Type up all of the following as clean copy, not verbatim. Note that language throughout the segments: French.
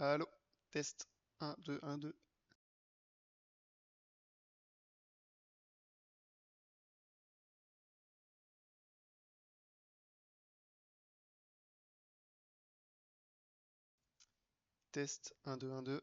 Allô, test. Un, 2, un, 2. Test. Un, 2, un, 2.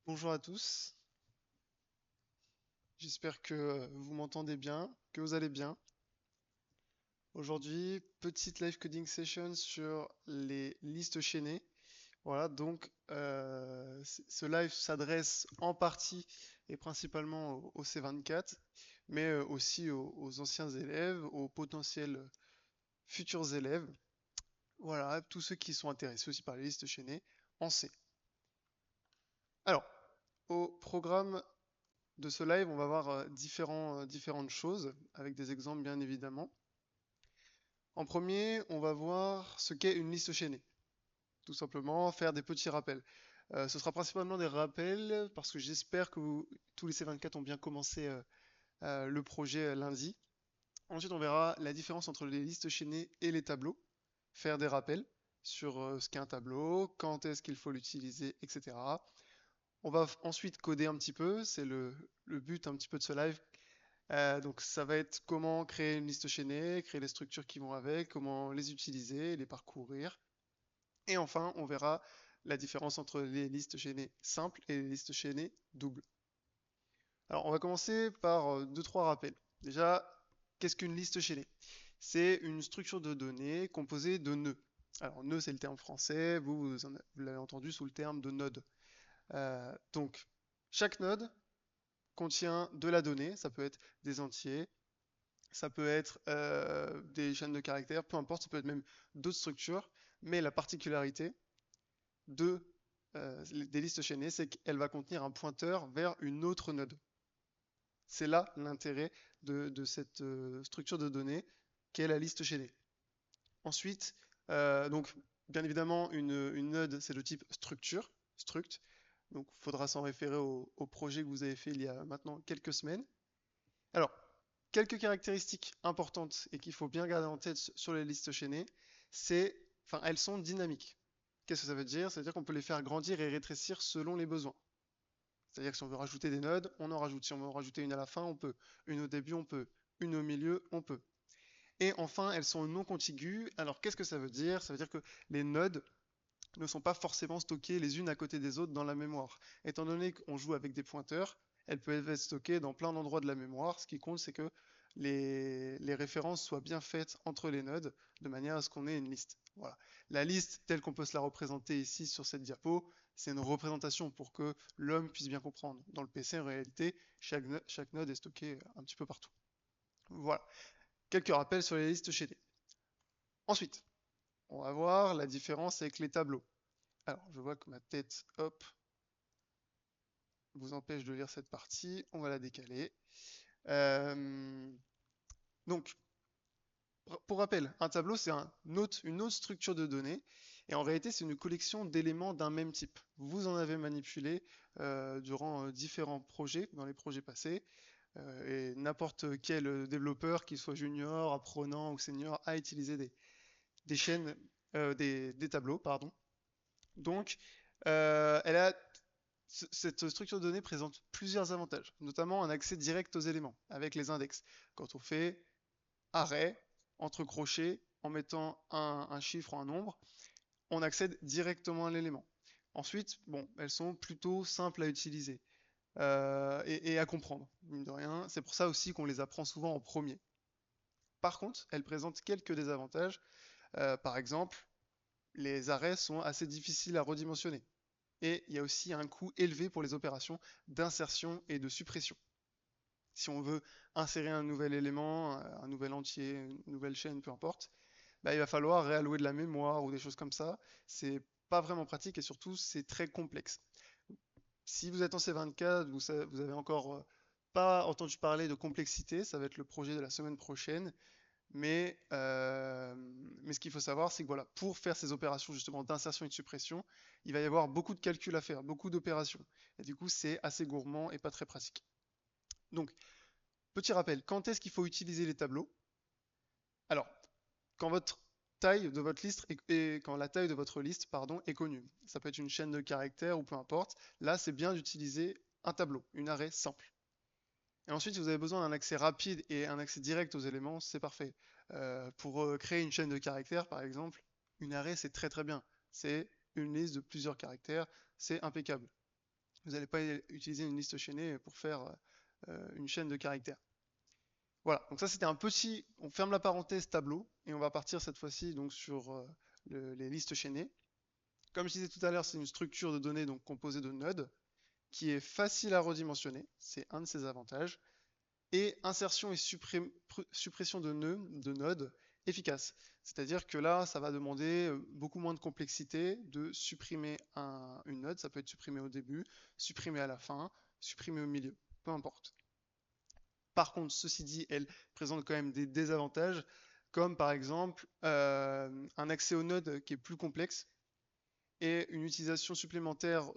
Bonjour à tous, j'espère que vous m'entendez bien, que vous allez bien. Aujourd'hui, petite live coding session sur les listes chaînées. Voilà, donc ce live s'adresse en partie et principalement au C24, mais aussi aux anciens élèves, aux potentiels futurs élèves. Voilà, tous ceux qui sont intéressés aussi par les listes chaînées en C. Alors, au programme de ce live, on va voir différentes choses, avec des exemples bien évidemment. En premier, on va voir ce qu'est une liste chaînée. Tout simplement, faire des petits rappels. Ce sera principalement des rappels, parce que j'espère que tous les C24 ont bien commencé le projet lundi. Ensuite, on verra la différence entre les listes chaînées et les tableaux. Faire des rappels sur ce qu'est un tableau, quand est-ce qu'il faut l'utiliser, etc. On va ensuite coder un petit peu, c'est le but un petit peu de ce live. Donc ça va être comment créer une liste chaînée, créer les structures qui vont avec, comment les utiliser, les parcourir. Et enfin, on verra la différence entre les listes chaînées simples et les listes chaînées doubles. Alors on va commencer par deux, trois rappels. Déjà, qu'est-ce qu'une liste chaînée? C'est une structure de données composée de nœuds. Alors nœud, c'est le terme français, vous l'avez entendu sous le terme de node. Donc, chaque node contient de la donnée, ça peut être des entiers, ça peut être des chaînes de caractères, peu importe, ça peut être même d'autres structures, mais la particularité de, des listes chaînées, c'est qu'elle va contenir un pointeur vers une autre node. C'est là l'intérêt de cette structure de données qu'est la liste chaînée. Ensuite, donc, bien évidemment, une node, c'est le type structure, struct, donc il faudra s'en référer au projet que vous avez fait il y a maintenant quelques semaines. Alors, quelques caractéristiques importantes et qu'il faut bien garder en tête sur les listes chaînées, enfin, elles sont dynamiques. Qu'est-ce que ça veut dire? Ça veut dire qu'on peut les faire grandir et rétrécir selon les besoins. C'est-à-dire que si on veut rajouter des nodes, on en rajoute. Si on veut en rajouter une à la fin, on peut. Une au début, on peut. Une au milieu, on peut. Et enfin, elles sont non contiguës. Alors, qu'est-ce que ça veut dire? Ça veut dire que les nodes ne sont pas forcément stockées les unes à côté des autres dans la mémoire. Étant donné qu'on joue avec des pointeurs, elles peuvent être stockées dans plein d'endroits de la mémoire. Ce qui compte, c'est que les références soient bien faites entre les nodes, de manière à ce qu'on ait une liste. Voilà. La liste, telle qu'on peut se la représenter ici sur cette diapo, c'est une représentation pour que l'homme puisse bien comprendre. Dans le PC, en réalité, chaque node est stocké un petit peu partout. Voilà. Quelques rappels sur les listes chaînées. Ensuite, on va voir la différence avec les tableaux. Alors, je vois que ma tête, hop, vous empêche de lire cette partie. On va la décaler. Euh, donc, pour rappel, un tableau, c'est une autre structure de données. Et en réalité, c'est une collection d'éléments d'un même type. Vous en avez manipulé durant différents projets, dans les projets passés. Et n'importe quel développeur, qu'il soit junior, apprenant ou senior, a utilisé des chaînes, des tableaux, pardon. Donc, elle a cette structure de données présente plusieurs avantages, notamment un accès direct aux éléments avec les index. Quand on fait arrêt entre crochets en mettant un chiffre ou un nombre, on accède directement à l'élément. Ensuite, bon, elles sont plutôt simples à utiliser et à comprendre, mine de rien. C'est pour ça aussi qu'on les apprend souvent en premier. Par contre, elles présentent quelques désavantages. Par exemple, les arrêts sont assez difficiles à redimensionner. Et il y a aussi un coût élevé pour les opérations d'insertion et de suppression. Si on veut insérer un nouvel élément, un nouvel entier, une nouvelle chaîne, peu importe, bah, il va falloir réallouer de la mémoire ou des choses comme ça. C'est pas vraiment pratique et surtout c'est très complexe. Si vous êtes en C24, vous avez encore pas entendu parler de complexité, ça va être le projet de la semaine prochaine. Mais ce qu'il faut savoir, c'est que voilà, pour faire ces opérations justement d'insertion et de suppression, il va y avoir beaucoup de calculs à faire, beaucoup d'opérations. Et du coup, c'est assez gourmand et pas très pratique. Donc, petit rappel, quand est-ce qu'il faut utiliser les tableaux? Alors, quand votre taille de votre liste quand la taille de votre liste, pardon, est connue. Ça peut être une chaîne de caractères ou peu importe. Là, c'est bien d'utiliser un tableau, une arrêt simple. Et ensuite, si vous avez besoin d'un accès rapide et un accès direct aux éléments, c'est parfait. Pour créer une chaîne de caractères, par exemple, une arrêt, c'est très très bien. C'est une liste de plusieurs caractères, c'est impeccable. Vous n'allez pas utiliser une liste chaînée pour faire une chaîne de caractères. Voilà, donc ça c'était un petit, on ferme la parenthèse tableau et on va partir cette fois-ci donc sur les listes chaînées. Comme je disais tout à l'heure, c'est une structure de données donc composée de nodes qui est facile à redimensionner, c'est un de ses avantages, et insertion et suppression de nodes efficace. C'est-à-dire que là, ça va demander beaucoup moins de complexité de supprimer une node, ça peut être supprimé au début, supprimé à la fin, supprimé au milieu, peu importe. Par contre, ceci dit, elle présente quand même des désavantages, comme par exemple un accès aux nodes qui est plus complexe et une utilisation supplémentaire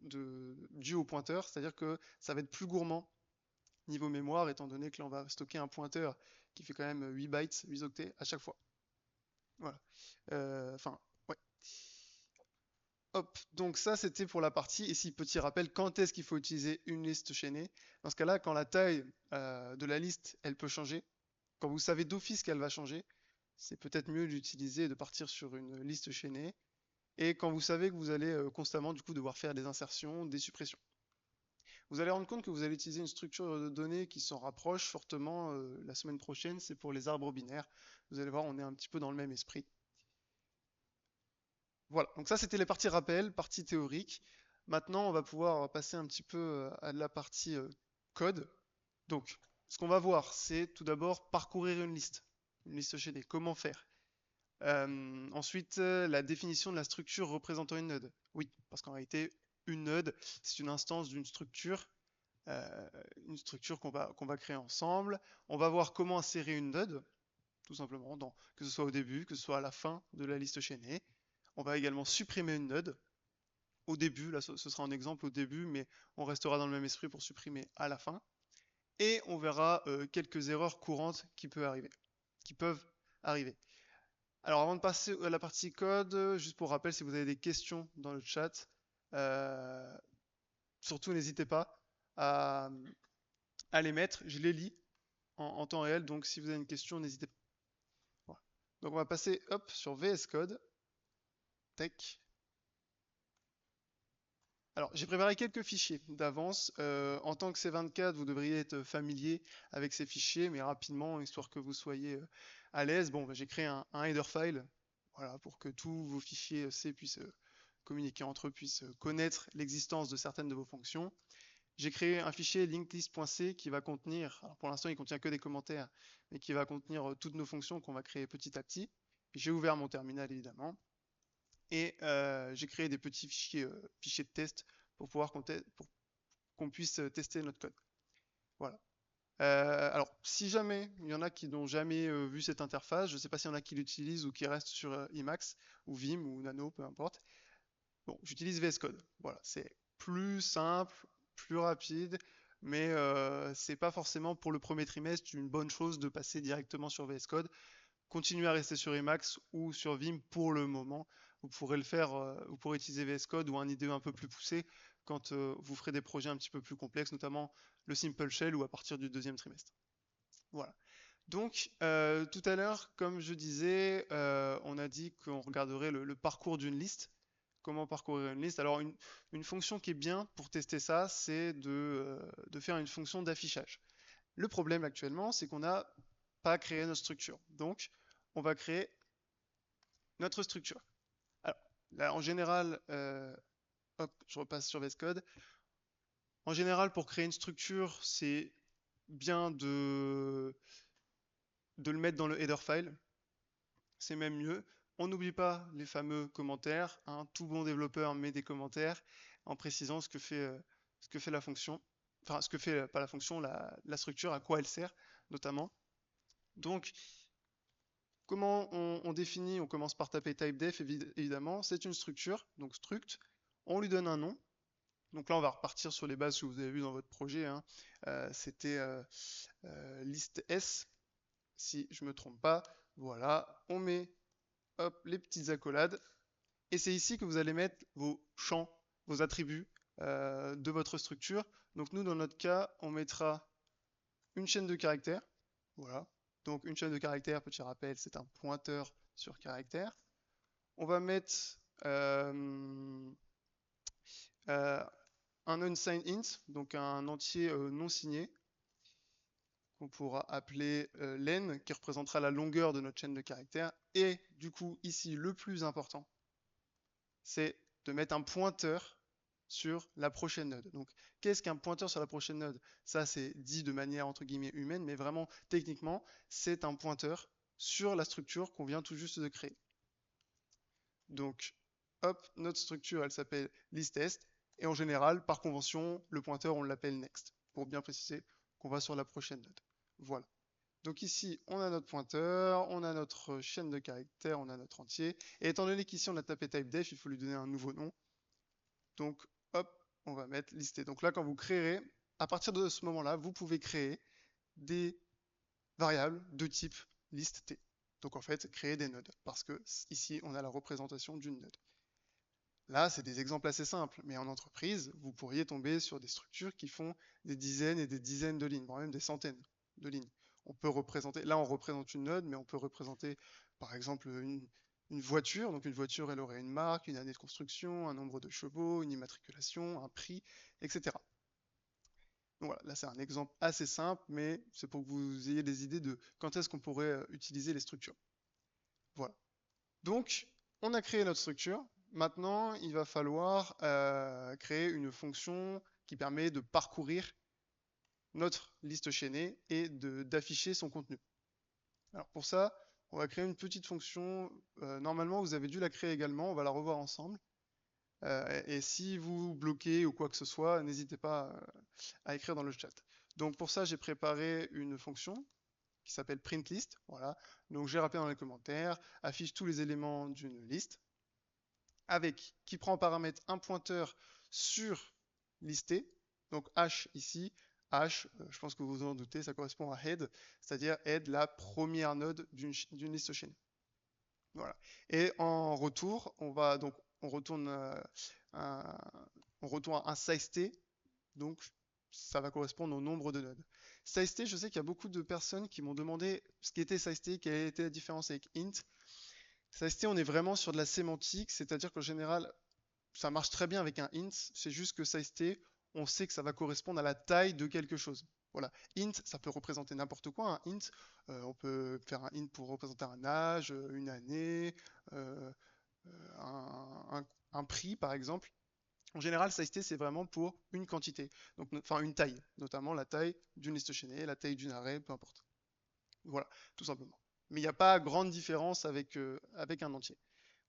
due au pointeur, c'est-à-dire que ça va être plus gourmand niveau mémoire, étant donné que là on va stocker un pointeur qui fait quand même 8 bytes, 8 octets à chaque fois. Voilà. Enfin, ouais. Hop, donc ça c'était pour la partie. Et si petit rappel, quand est-ce qu'il faut utiliser une liste chaînée? Dans ce cas-là, quand la taille de la liste, elle peut changer, quand vous savez d'office qu'elle va changer, c'est peut-être mieux d'utiliser et de partir sur une liste chaînée. Et quand vous savez que vous allez constamment du coup devoir faire des insertions, des suppressions. Vous allez rendre compte que vous allez utiliser une structure de données qui s'en rapproche fortement la semaine prochaine, c'est pour les arbres binaires. Vous allez voir, on est un petit peu dans le même esprit. Voilà, donc ça c'était les parties rappel, partie théorique. Maintenant, on va pouvoir passer un petit peu à la partie code. Donc, ce qu'on va voir, c'est tout d'abord parcourir une liste chaînée. Comment faire? Ensuite, la définition de la structure représentant une node. Oui, parce qu'en réalité, une node, c'est une instance d'une euh, structure qu'on va créer ensemble. On va voir comment insérer une node, tout simplement, que ce soit au début, que ce soit à la fin de la liste chaînée. On va également supprimer une node au début, là ce sera un exemple au début, mais on restera dans le même esprit pour supprimer à la fin. Et on verra quelques erreurs courantes qui peuvent arriver. Alors avant de passer à la partie code, juste pour rappel, si vous avez des questions dans le chat, euh, surtout n'hésitez pas à, à les mettre, je les lis en temps réel, donc si vous avez une question, n'hésitez pas. Voilà. Donc on va passer hop sur VS Code. Tac. Alors j'ai préparé quelques fichiers d'avance. En tant que C24, vous devriez être familier avec ces fichiers, mais rapidement, histoire que vous soyez à l'aise, bon, bah, j'ai créé un header file, voilà, pour que tous vos fichiers C puissent communiquer entre eux, puissent connaître l'existence de certaines de vos fonctions. J'ai créé un fichier linkedlist.c qui va contenir, alors pour l'instant il contient que des commentaires, mais qui va contenir toutes nos fonctions qu'on va créer petit à petit. J'ai ouvert mon terminal évidemment et j'ai créé des petits fichiers de test pour pouvoir qu'on puisse tester notre code. Voilà. Alors, si jamais il y en a qui n'ont jamais vu cette interface, je ne sais pas s'il y en a qui l'utilisent ou qui restent sur Emacs ou Vim ou Nano, peu importe. Bon, j'utilise VS Code. Voilà, c'est plus simple, plus rapide, mais c'est pas forcément pour le premier trimestre une bonne chose de passer directement sur VS Code. Continuez à rester sur Emacs ou sur Vim pour le moment. Vous pourrez le faire, vous pourrez utiliser VS Code ou un IDE un peu plus poussé quand vous ferez des projets un petit peu plus complexes, notamment le Simple Shell ou à partir du deuxième trimestre. Voilà. Donc, tout à l'heure, comme je disais, on a dit qu'on regarderait le parcours d'une liste. Comment parcourir une liste? Alors, une fonction qui est bien pour tester ça, c'est de faire une fonction d'affichage. Le problème actuellement, c'est qu'on n'a pas créé notre structure. Donc, on va créer notre structure. Alors, là, en général, hop, je repasse sur VS Code. En général, pour créer une structure, c'est bien de le mettre dans le header file. C'est même mieux. On n'oublie pas les fameux commentaires, hein. Tout bon développeur met des commentaires en précisant ce que fait la fonction, enfin ce que fait pas la fonction, la structure, à quoi elle sert notamment. Donc, comment on définit? On commence par taper typedef, évidemment. C'est une structure, donc struct. On lui donne un nom. Donc là, on va repartir sur les bases que vous avez vues dans votre projet, hein. C'était liste S, si je me trompe pas. Voilà, on met hop, les petites accolades. Et c'est ici que vous allez mettre vos champs, vos attributs de votre structure. Donc nous, dans notre cas, on mettra une chaîne de caractères. Voilà. Donc une chaîne de caractères, petit rappel, c'est un pointeur sur caractère. On va mettre euh, un unsigned int, donc un entier non signé, qu'on pourra appeler len, qui représentera la longueur de notre chaîne de caractères. Et du coup, ici, le plus important, c'est de mettre un pointeur sur la prochaine node. Donc, qu'est-ce qu'un pointeur sur la prochaine node? Ça, c'est dit de manière entre guillemets humaine, mais vraiment, techniquement, c'est un pointeur sur la structure qu'on vient tout juste de créer. Donc, hop, notre structure, elle s'appelle listTest, et en général, par convention, le pointeur, on l'appelle next, pour bien préciser qu'on va sur la prochaine node. Voilà. Donc ici, on a notre pointeur, on a notre chaîne de caractères, on a notre entier. Et étant donné qu'ici, on a tapé typedef, il faut lui donner un nouveau nom. Donc, hop, on va mettre listé. Donc là, quand vous créerez, à partir de ce moment-là, vous pouvez créer des variables de type list t. Donc en fait, créer des nodes, parce que ici, on a la représentation d'une node. Là, c'est des exemples assez simples, mais en entreprise, vous pourriez tomber sur des structures qui font des dizaines et des dizaines de lignes, voire même des centaines de lignes. On peut représenter, là on représente une node, mais on peut représenter par exemple une voiture. Donc une voiture, elle aurait une marque, une année de construction, un nombre de chevaux, une immatriculation, un prix, etc. Donc voilà, là c'est un exemple assez simple, mais c'est pour que vous ayez des idées de quand est-ce qu'on pourrait utiliser les structures. Voilà. Donc, on a créé notre structure. Maintenant, il va falloir créer une fonction qui permet de parcourir notre liste chaînée et d'afficher son contenu. Alors pour ça, on va créer une petite fonction. Normalement, vous avez dû la créer également. On va la revoir ensemble. Et si vous bloquez ou quoi que ce soit, n'hésitez pas à écrire dans le chat. Donc pour ça, j'ai préparé une fonction qui s'appelle printList. Voilà. Donc j'ai rappelé dans les commentaires, affiche tous les éléments d'une liste, avec qui prend en paramètre un pointeur sur listé. Donc H ici, H, je pense que vous vous en doutez, ça correspond à head, c'est-à-dire head, la première node d'une liste chaînée. Voilà. Et en retour, on retourne un, on retourne un sizeT, donc ça va correspondre au nombre de nodes. SizeT, je sais qu'il y a beaucoup de personnes qui m'ont demandé ce qu'était SizeT, quelle était la différence avec int. SizeT, on est vraiment sur de la sémantique, c'est-à-dire qu'en général, ça marche très bien avec un int, c'est juste que SizeT, on sait que ça va correspondre à la taille de quelque chose. Voilà. Int, ça peut représenter n'importe quoi. Un int, on peut faire un int pour représenter un âge, une année, euh, un prix par exemple. En général, SizeT, c'est vraiment pour une quantité, donc, enfin une taille, notamment la taille d'une liste chaînée, la taille d'une array, peu importe. Voilà, tout simplement. Mais il n'y a pas grande différence avec un entier.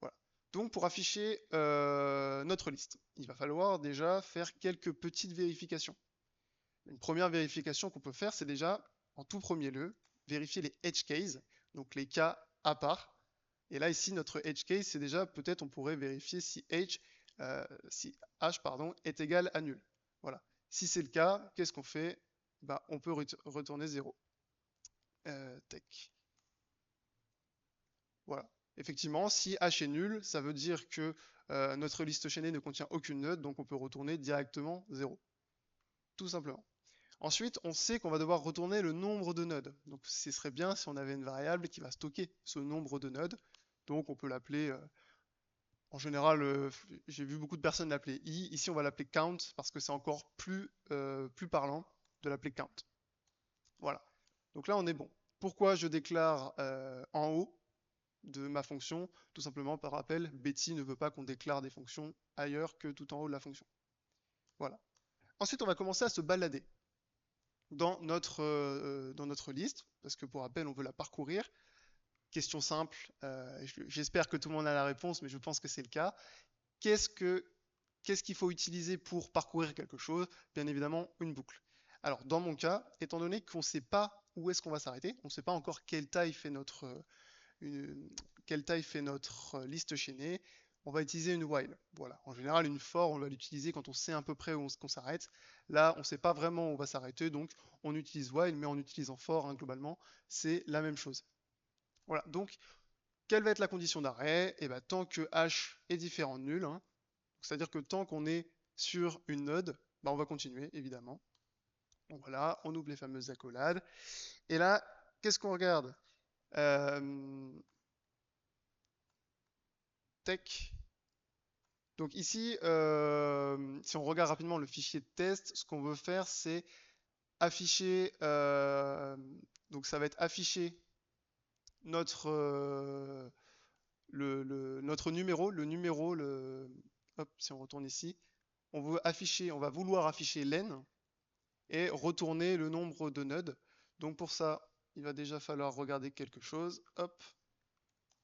Voilà. Donc pour afficher notre liste, il va falloir déjà faire quelques petites vérifications. Une première vérification qu'on peut faire, c'est déjà, en tout premier lieu, vérifier les edge cases, donc les cas à part. Et là, ici, notre edge case, c'est déjà, peut-être, on pourrait vérifier si h pardon, est égal à nul. Voilà. Si c'est le cas, qu'est-ce qu'on fait? Bah, on peut retourner 0. Tech. Voilà. Effectivement, si h est nul, ça veut dire que notre liste chaînée ne contient aucune node, donc on peut retourner directement 0. Tout simplement. Ensuite, on sait qu'on va devoir retourner le nombre de nodes. Donc ce serait bien si on avait une variable qui va stocker ce nombre de nodes. Donc on peut l'appeler, en général, j'ai vu beaucoup de personnes l'appeler i. Ici, on va l'appeler count parce que c'est encore plus parlant de l'appeler count. Voilà. Donc là, on est bon. Pourquoi je déclare en haut de ma fonction? Tout simplement par rappel, Betty ne veut pas qu'on déclare des fonctions ailleurs que tout en haut de la fonction. Voilà. Ensuite, on va commencer à se balader dans notre liste, parce que pour rappel, on veut la parcourir. Question simple, j'espère que tout le monde a la réponse, mais je pense que c'est le cas. Qu'est-ce qu'il faut utiliser pour parcourir quelque chose? Bien évidemment, une boucle. Alors, dans mon cas, étant donné qu'on ne sait pas où est-ce qu'on va s'arrêter, on ne sait pas encore quelle taille fait notre liste chaînée, on va utiliser une while. Voilà. En général, une for, on va l'utiliser quand on sait à peu près où on s'arrête. Là, on ne sait pas vraiment où on va s'arrêter, donc on utilise while, mais en utilisant for, hein, globalement, c'est la même chose. Voilà. Donc, quelle va être la condition d'arrêt? Et bien, tant que h est différent de nul, hein, c'est-à-dire que tant qu'on est sur une node, ben, on va continuer, évidemment. Donc voilà, on ouvre les fameuses accolades. Et là, qu'est-ce qu'on regarde? Tech. Donc ici, si on regarde rapidement le fichier de test, ce qu'on veut faire, c'est afficher, donc ça va être afficher notre, notre numéro, hop, si on retourne ici, on va vouloir afficher len et retourner le nombre de nœuds. Donc pour ça, il va déjà falloir regarder quelque chose. Hop,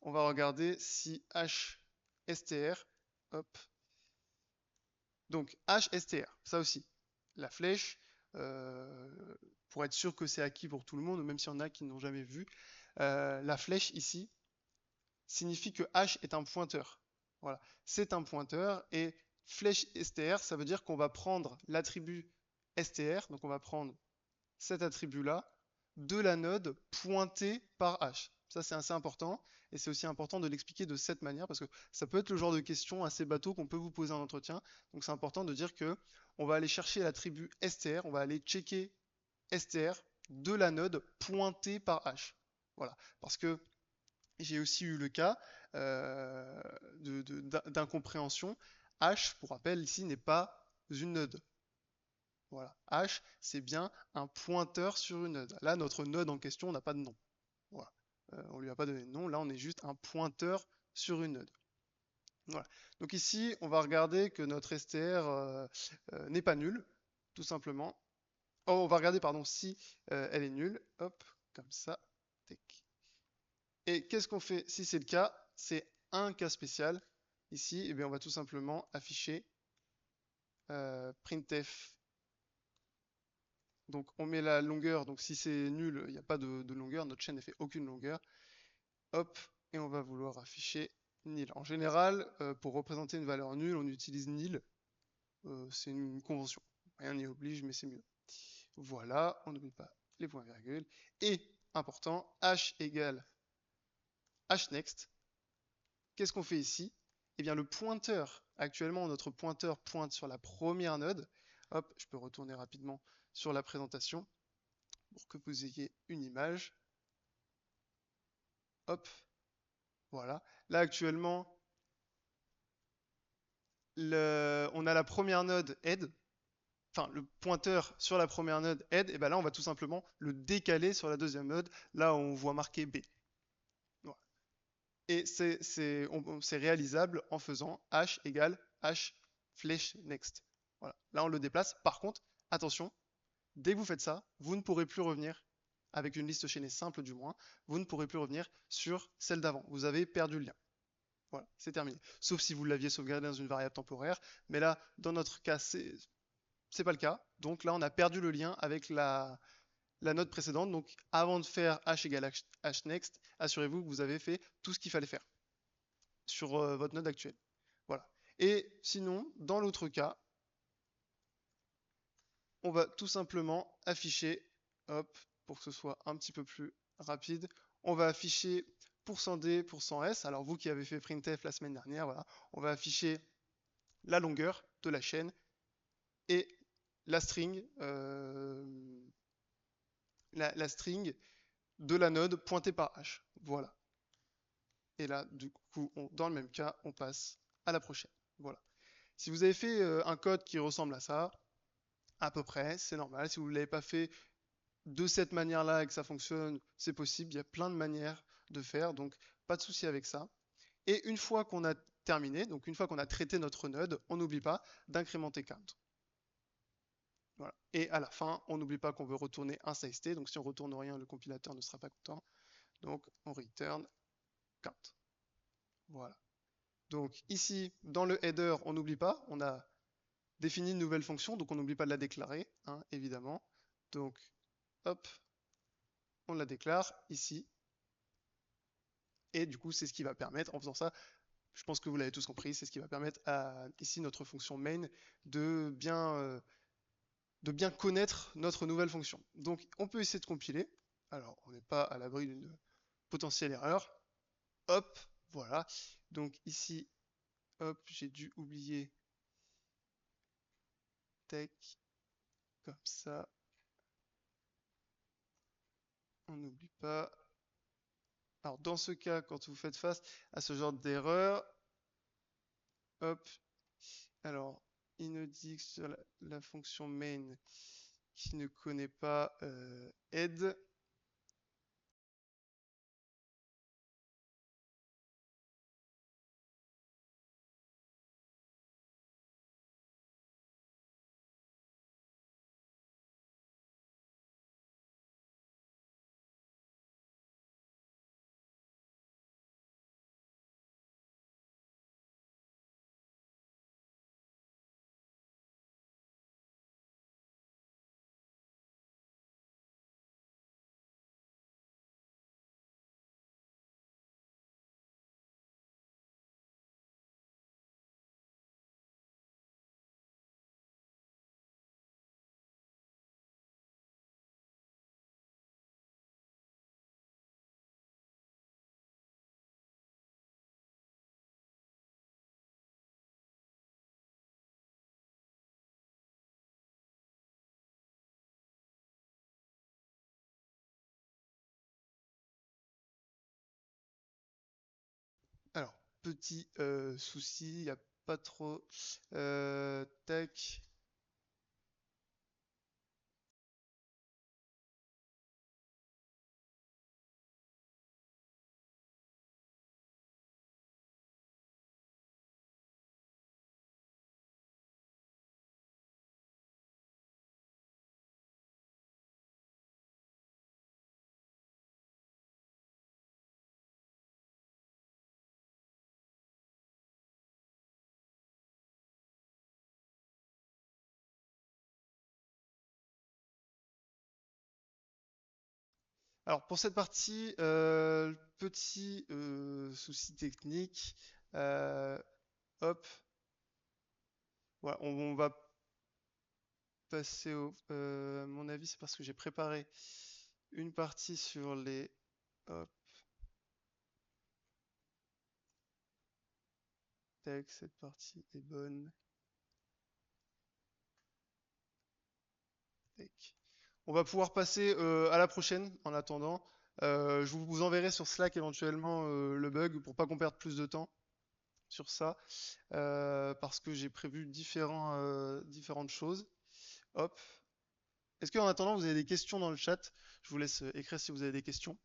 on va regarder si hstr, hop, donc hstr, ça aussi, la flèche, pour être sûr que c'est acquis pour tout le monde, même s'il y en a qui n'ont jamais vu, la flèche ici signifie que h est un pointeur. Voilà, c'est un pointeur et flèche str, ça veut dire qu'on va prendre l'attribut str, donc on va prendre cet attribut-là de la node pointée par h. Ça, c'est assez important et c'est aussi important de l'expliquer de cette manière parce que ça peut être le genre de question assez bateau qu'on peut vous poser en entretien. Donc, c'est important de dire que on va aller chercher l'attribut str, on va aller checker str de la node pointée par h. Voilà, parce que j'ai aussi eu le cas d'incompréhension. H, pour rappel, ici n'est pas une node. Voilà, H, c'est bien un pointeur sur une node. Là, notre node en question n'a pas de nom. Voilà. On lui a pas donné de nom. Là, on est juste un pointeur sur une node. Voilà. Donc ici, on va regarder que notre str n'est pas nulle, tout simplement. Oh, on va regarder, pardon, si elle est nulle. Hop, comme ça. Tac. Et qu'est-ce qu'on fait si c'est le cas? C'est un cas spécial. Ici, eh bien, on va tout simplement afficher printf. Donc on met la longueur, donc si c'est nul, il n'y a pas de longueur, notre chaîne ne fait aucune longueur. Hop, et on va vouloir afficher nil. En général, pour représenter une valeur nulle, on utilise nil. C'est une convention. Rien n'y oblige, mais c'est mieux. Voilà, on n'oublie pas les points virgules. Et, important, h égale hnext. Qu'est-ce qu'on fait ici? Eh bien, le pointeur, actuellement, notre pointeur pointe sur la première node. Hop, je peux retourner rapidement sur la présentation pour que vous ayez une image. Hop, voilà. Là, actuellement, on a la première node head, enfin le pointeur sur la première node head, et ben là, on va tout simplement le décaler sur la deuxième node, là où on voit marqué B. Voilà. Et c'est réalisable en faisant h égale h flèche next. Voilà. Là, on le déplace. Par contre, attention, dès que vous faites ça, vous ne pourrez plus revenir, avec une liste chaînée simple du moins, vous ne pourrez plus revenir sur celle d'avant. Vous avez perdu le lien. Voilà, c'est terminé. Sauf si vous l'aviez sauvegardé dans une variable temporaire. Mais là, dans notre cas, c'est pas le cas. Donc là, on a perdu le lien avec la node précédente. Donc avant de faire h égale hnext, assurez-vous que vous avez fait tout ce qu'il fallait faire sur votre node actuelle. Voilà. Et sinon, dans l'autre cas, on va tout simplement afficher, hop, pour que ce soit un petit peu plus rapide, on va afficher %d, %s. Alors vous qui avez fait printf la semaine dernière, voilà, on va afficher la longueur de la chaîne et la string, la string de la node pointée par h. Voilà. Et là, du coup, dans le même cas, on passe à la prochaine. Voilà. Si vous avez fait un code qui ressemble à ça, à peu près, c'est normal. Si vous ne l'avez pas fait de cette manière-là et que ça fonctionne, c'est possible. Il y a plein de manières de faire, donc pas de souci avec ça. Et une fois qu'on a terminé, donc une fois qu'on a traité notre node, on n'oublie pas d'incrémenter count. Voilà. Et à la fin, on n'oublie pas qu'on veut retourner un sizeT, donc si on retourne rien, le compilateur ne sera pas content. Donc on return count. Voilà. Donc ici, dans le header, on n'oublie pas, on a défini une nouvelle fonction, donc on n'oublie pas de la déclarer, hein, évidemment. Donc, hop, on la déclare ici. Et du coup, c'est ce qui va permettre, en faisant ça, je pense que vous l'avez tous compris, c'est ce qui va permettre à ici notre fonction main de bien connaître notre nouvelle fonction. Donc, on peut essayer de compiler. Alors, on n'est pas à l'abri d'une potentielle erreur. Hop, voilà. Donc ici, hop, j'ai dû oublier. Tac, comme ça. On n'oublie pas. Alors, dans ce cas, quand vous faites face à ce genre d'erreur, hop, Alors, inodix sur la fonction main qui ne connaît pas head. Alors, petit souci, il n'y a pas trop. Tac. Alors, pour cette partie, petit souci technique. euh, Hop. Voilà, on va passer au. À mon avis, c'est parce que j'ai préparé une partie sur les. Hop, tac, cette partie est bonne. Tac. On va pouvoir passer à la prochaine en attendant. Je vous enverrai sur Slack éventuellement le bug pour pas qu'on perde plus de temps sur ça, parce que j'ai prévu différentes choses. Hop. Est-ce qu'en attendant, vous avez des questions dans le chat? Je vous laisse écrire si vous avez des questions.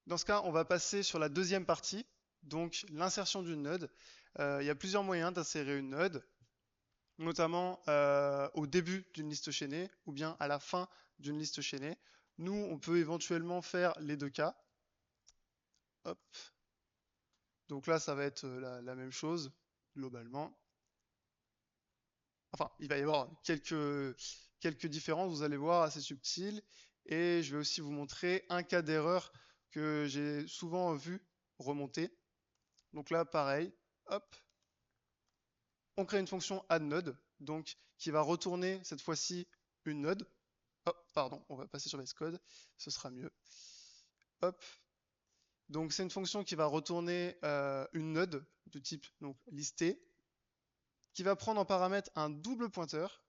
Dans ce cas, on va passer sur la deuxième partie, donc l'insertion d'une node. Il y a plusieurs moyens d'insérer une node, notamment au début d'une liste chaînée ou bien à la fin d'une liste chaînée. Nous, on peut éventuellement faire les deux cas. Hop. Donc là, ça va être la même chose, globalement. Enfin, il va y avoir quelques différences, vous allez voir, assez subtiles. Et je vais aussi vous montrer un cas d'erreur que j'ai souvent vu remonter. Donc là, pareil, hop, on crée une fonction addNode, donc qui va retourner cette fois-ci une node. Oh, pardon, on va passer sur VS Code, ce sera mieux. Hop, donc c'est une fonction qui va retourner une node de type donc listée, qui va prendre en paramètre un double pointeur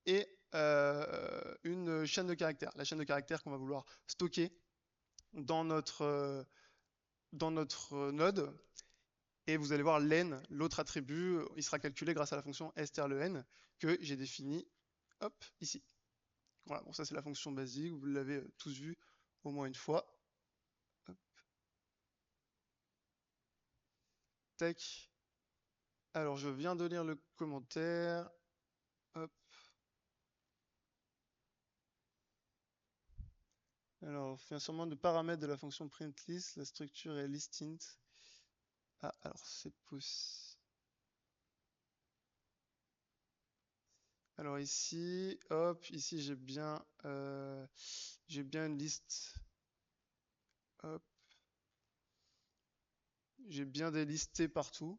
et une chaîne de caractères. La chaîne de caractères qu'on va vouloir stocker dans notre node. Et vous allez voir len, l'autre attribut, il sera calculé grâce à la fonction strlen que j'ai définie hop, ici. Voilà, bon ça c'est la fonction basique, vous l'avez tous vu au moins une fois. Hop, tac. Alors je viens de lire le commentaire. Hop. Alors, fait sûrement de paramètres de la fonction printlist, la structure est listint. Ah, alors c'est possible. Alors ici, hop, ici j'ai bien une liste. Hop, j'ai bien des listés partout.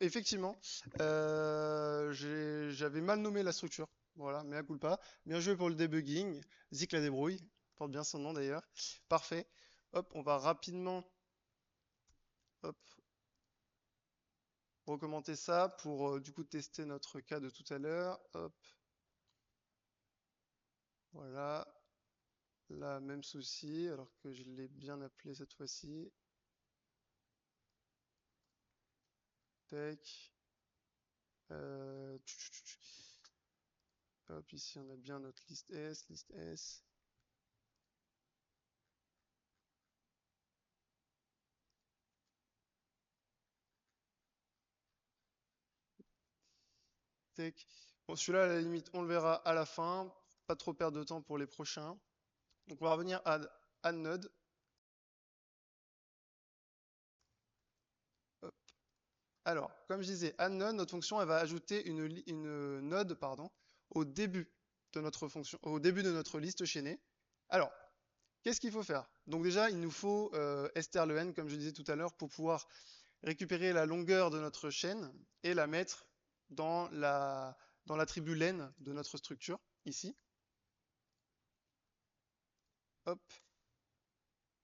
effectivement, j'avais mal nommé la structure. Voilà, mea culpa. Bien joué pour le debugging. Zik la débrouille. Porte bien son nom d'ailleurs. Parfait. Hop, on va rapidement hop, recommencer ça pour du coup tester notre cas de tout à l'heure. Hop, voilà. Là, même souci, alors que je l'ai bien appelé cette fois-ci. Tac. Hop, ici on a bien notre liste S, liste S. Tac. Bon, celui-là, à la limite, on le verra à la fin. Pas trop perdre de temps pour les prochains. Donc on va revenir à add node. Hop. Alors, comme je disais, add node, notre fonction, elle va ajouter une node, pardon, au début de notre fonction, au début de notre liste chaînée. Alors, qu'est-ce qu'il faut faire? Donc déjà, il nous faut strlen, comme je disais tout à l'heure, pour pouvoir récupérer la longueur de notre chaîne et la mettre dans l'attribut len de notre structure, ici. Hop.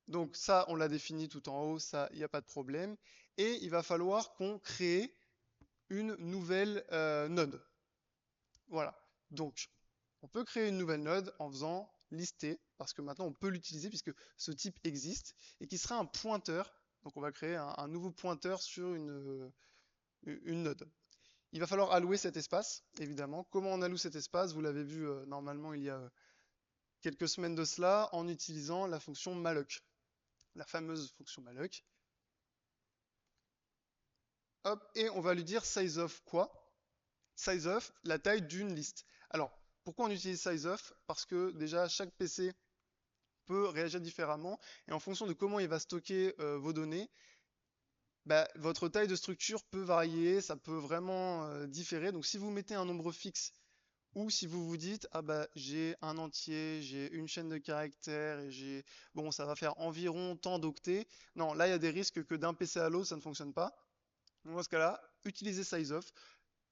Donc ça, on l'a défini tout en haut, ça, il n'y a pas de problème. Et il va falloir qu'on crée une nouvelle node. Voilà. Donc, on peut créer une nouvelle node en faisant lister, parce que maintenant on peut l'utiliser puisque ce type existe, et qui sera un pointeur. Donc on va créer un nouveau pointeur sur une node. Il va falloir allouer cet espace, évidemment. Comment on alloue cet espace? Vous l'avez vu normalement il y a quelques semaines de cela, en utilisant la fonction malloc, la fameuse fonction malloc. Hop, et on va lui dire sizeof quoi? Sizeof, la taille d'une liste. Alors, pourquoi on utilise sizeof? Parce que déjà, chaque PC peut réagir différemment, et en fonction de comment il va stocker vos données, bah, votre taille de structure peut varier, ça peut vraiment différer. Donc si vous mettez un nombre fixe, ou si vous vous dites, ah bah j'ai un entier, j'ai une chaîne de caractères, et j'ai, bon, ça va faire environ tant d'octets. Non, là il y a des risques que d'un PC à l'autre ça ne fonctionne pas. Donc, dans ce cas-là, utilisez sizeof.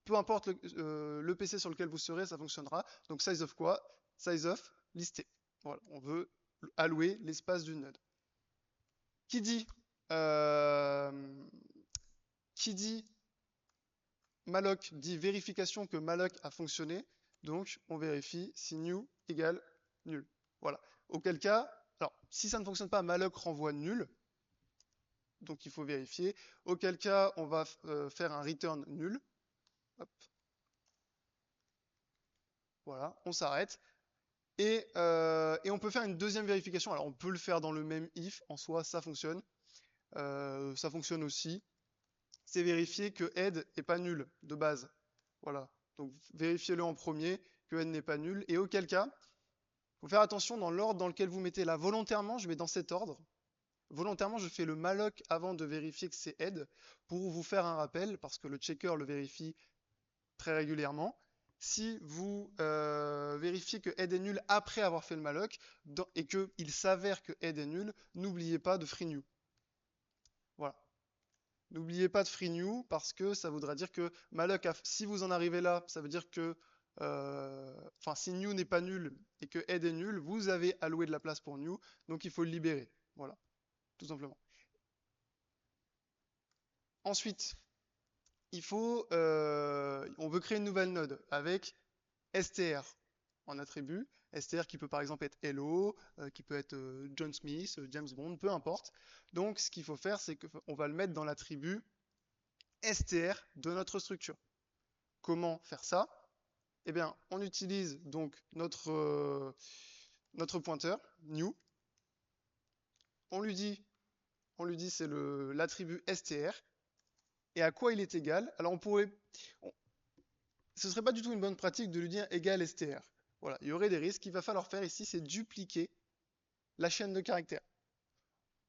Peu importe le PC sur lequel vous serez, ça fonctionnera. Donc sizeof quoi? Sizeof listé. Voilà, on veut allouer l'espace d'une node. Qui dit, euh, qui dit malloc dit vérification que malloc a fonctionné. Donc on vérifie si new égale nul. Voilà. Auquel cas, alors si ça ne fonctionne pas, malloc renvoie nul. Donc il faut vérifier. Auquel cas, on va faire un return nul. Hop. Voilà, on s'arrête. Et on peut faire une deuxième vérification. Alors on peut le faire dans le même if, en soi ça fonctionne. Ça fonctionne aussi. C'est vérifier que head est pas nul de base. Voilà. Donc vérifiez-le en premier, que head n'est pas nul. Et auquel cas, il faut faire attention dans l'ordre dans lequel vous mettez là. Volontairement, je mets dans cet ordre. Volontairement, je fais le malloc avant de vérifier que c'est head pour vous faire un rappel, parce que le checker le vérifie très régulièrement. Si vous vérifiez que head est nul après avoir fait le malloc et qu'il s'avère que head est nul, n'oubliez pas de free new. Voilà. N'oubliez pas de free new parce que ça voudra dire que malloc, si vous en arrivez là, ça veut dire que, enfin, si new n'est pas nul et que head est nul, vous avez alloué de la place pour new, donc il faut le libérer. Voilà, tout simplement. Ensuite, on veut créer une nouvelle node avec str en attribut. str qui peut par exemple être hello, qui peut être John Smith, James Bond, peu importe. Donc ce qu'il faut faire, c'est qu'on va le mettre dans l'attribut str de notre structure. Comment faire ça? Eh bien, on utilise donc notre pointeur, new. On lui dit c'est l'attribut str. Et à quoi il est égal? Alors ce serait pas du tout une bonne pratique de lui dire égal str. Voilà, il y aurait des risques. Ce qu'il va falloir faire ici, c'est dupliquer la chaîne de caractères.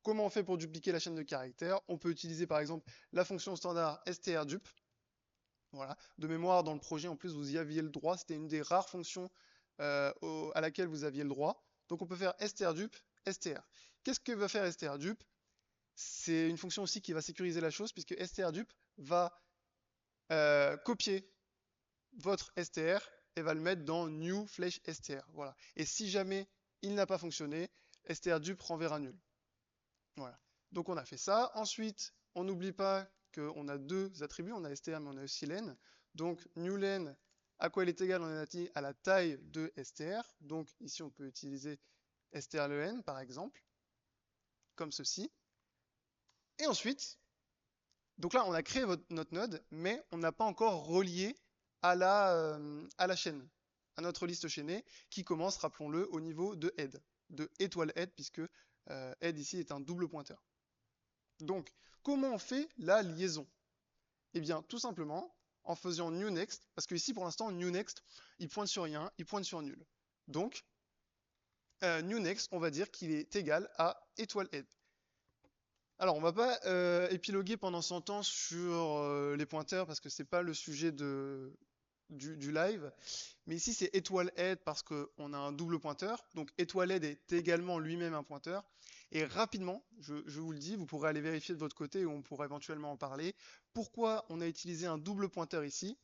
Comment on fait pour dupliquer la chaîne de caractères? On peut utiliser par exemple la fonction standard strdup. Voilà. De mémoire, dans le projet, en plus, vous y aviez le droit. C'était une des rares fonctions à laquelle vous aviez le droit. Donc on peut faire strdup, str. Qu'est-ce que va faire strdup? C'est une fonction aussi qui va sécuriser la chose, puisque strdup va copier votre str et va le mettre dans new flèche str. Voilà. Et si jamais il n'a pas fonctionné, str dupe renverra nul. Voilà. Donc on a fait ça. Ensuite, on n'oublie pas qu'on a deux attributs, on a str mais on a aussi len. Donc new len, à quoi elle est égale? On a dit à la taille de str. Donc ici on peut utiliser str le n par exemple, comme ceci. Et ensuite, donc là on a créé notre node, mais on n'a pas encore relié à la chaîne, à notre liste chaînée, qui commence, rappelons-le, au niveau de head, de étoile head, puisque head ici est un double pointeur. Donc, comment on fait la liaison? Eh bien, tout simplement en faisant new next, parce que ici pour l'instant, new next, il pointe sur rien, il pointe sur nul. Donc, new next, on va dire qu'il est égal à étoile head. Alors, on va pas épiloguer pendant 100 ans sur les pointeurs parce que c'est pas le sujet du live. Mais ici, c'est étoile head parce qu'on a un double pointeur. Donc, étoile head est également lui-même un pointeur. Et rapidement, je vous le dis, vous pourrez aller vérifier de votre côté ou on pourra éventuellement en parler. Pourquoi on a utilisé un double pointeur ici?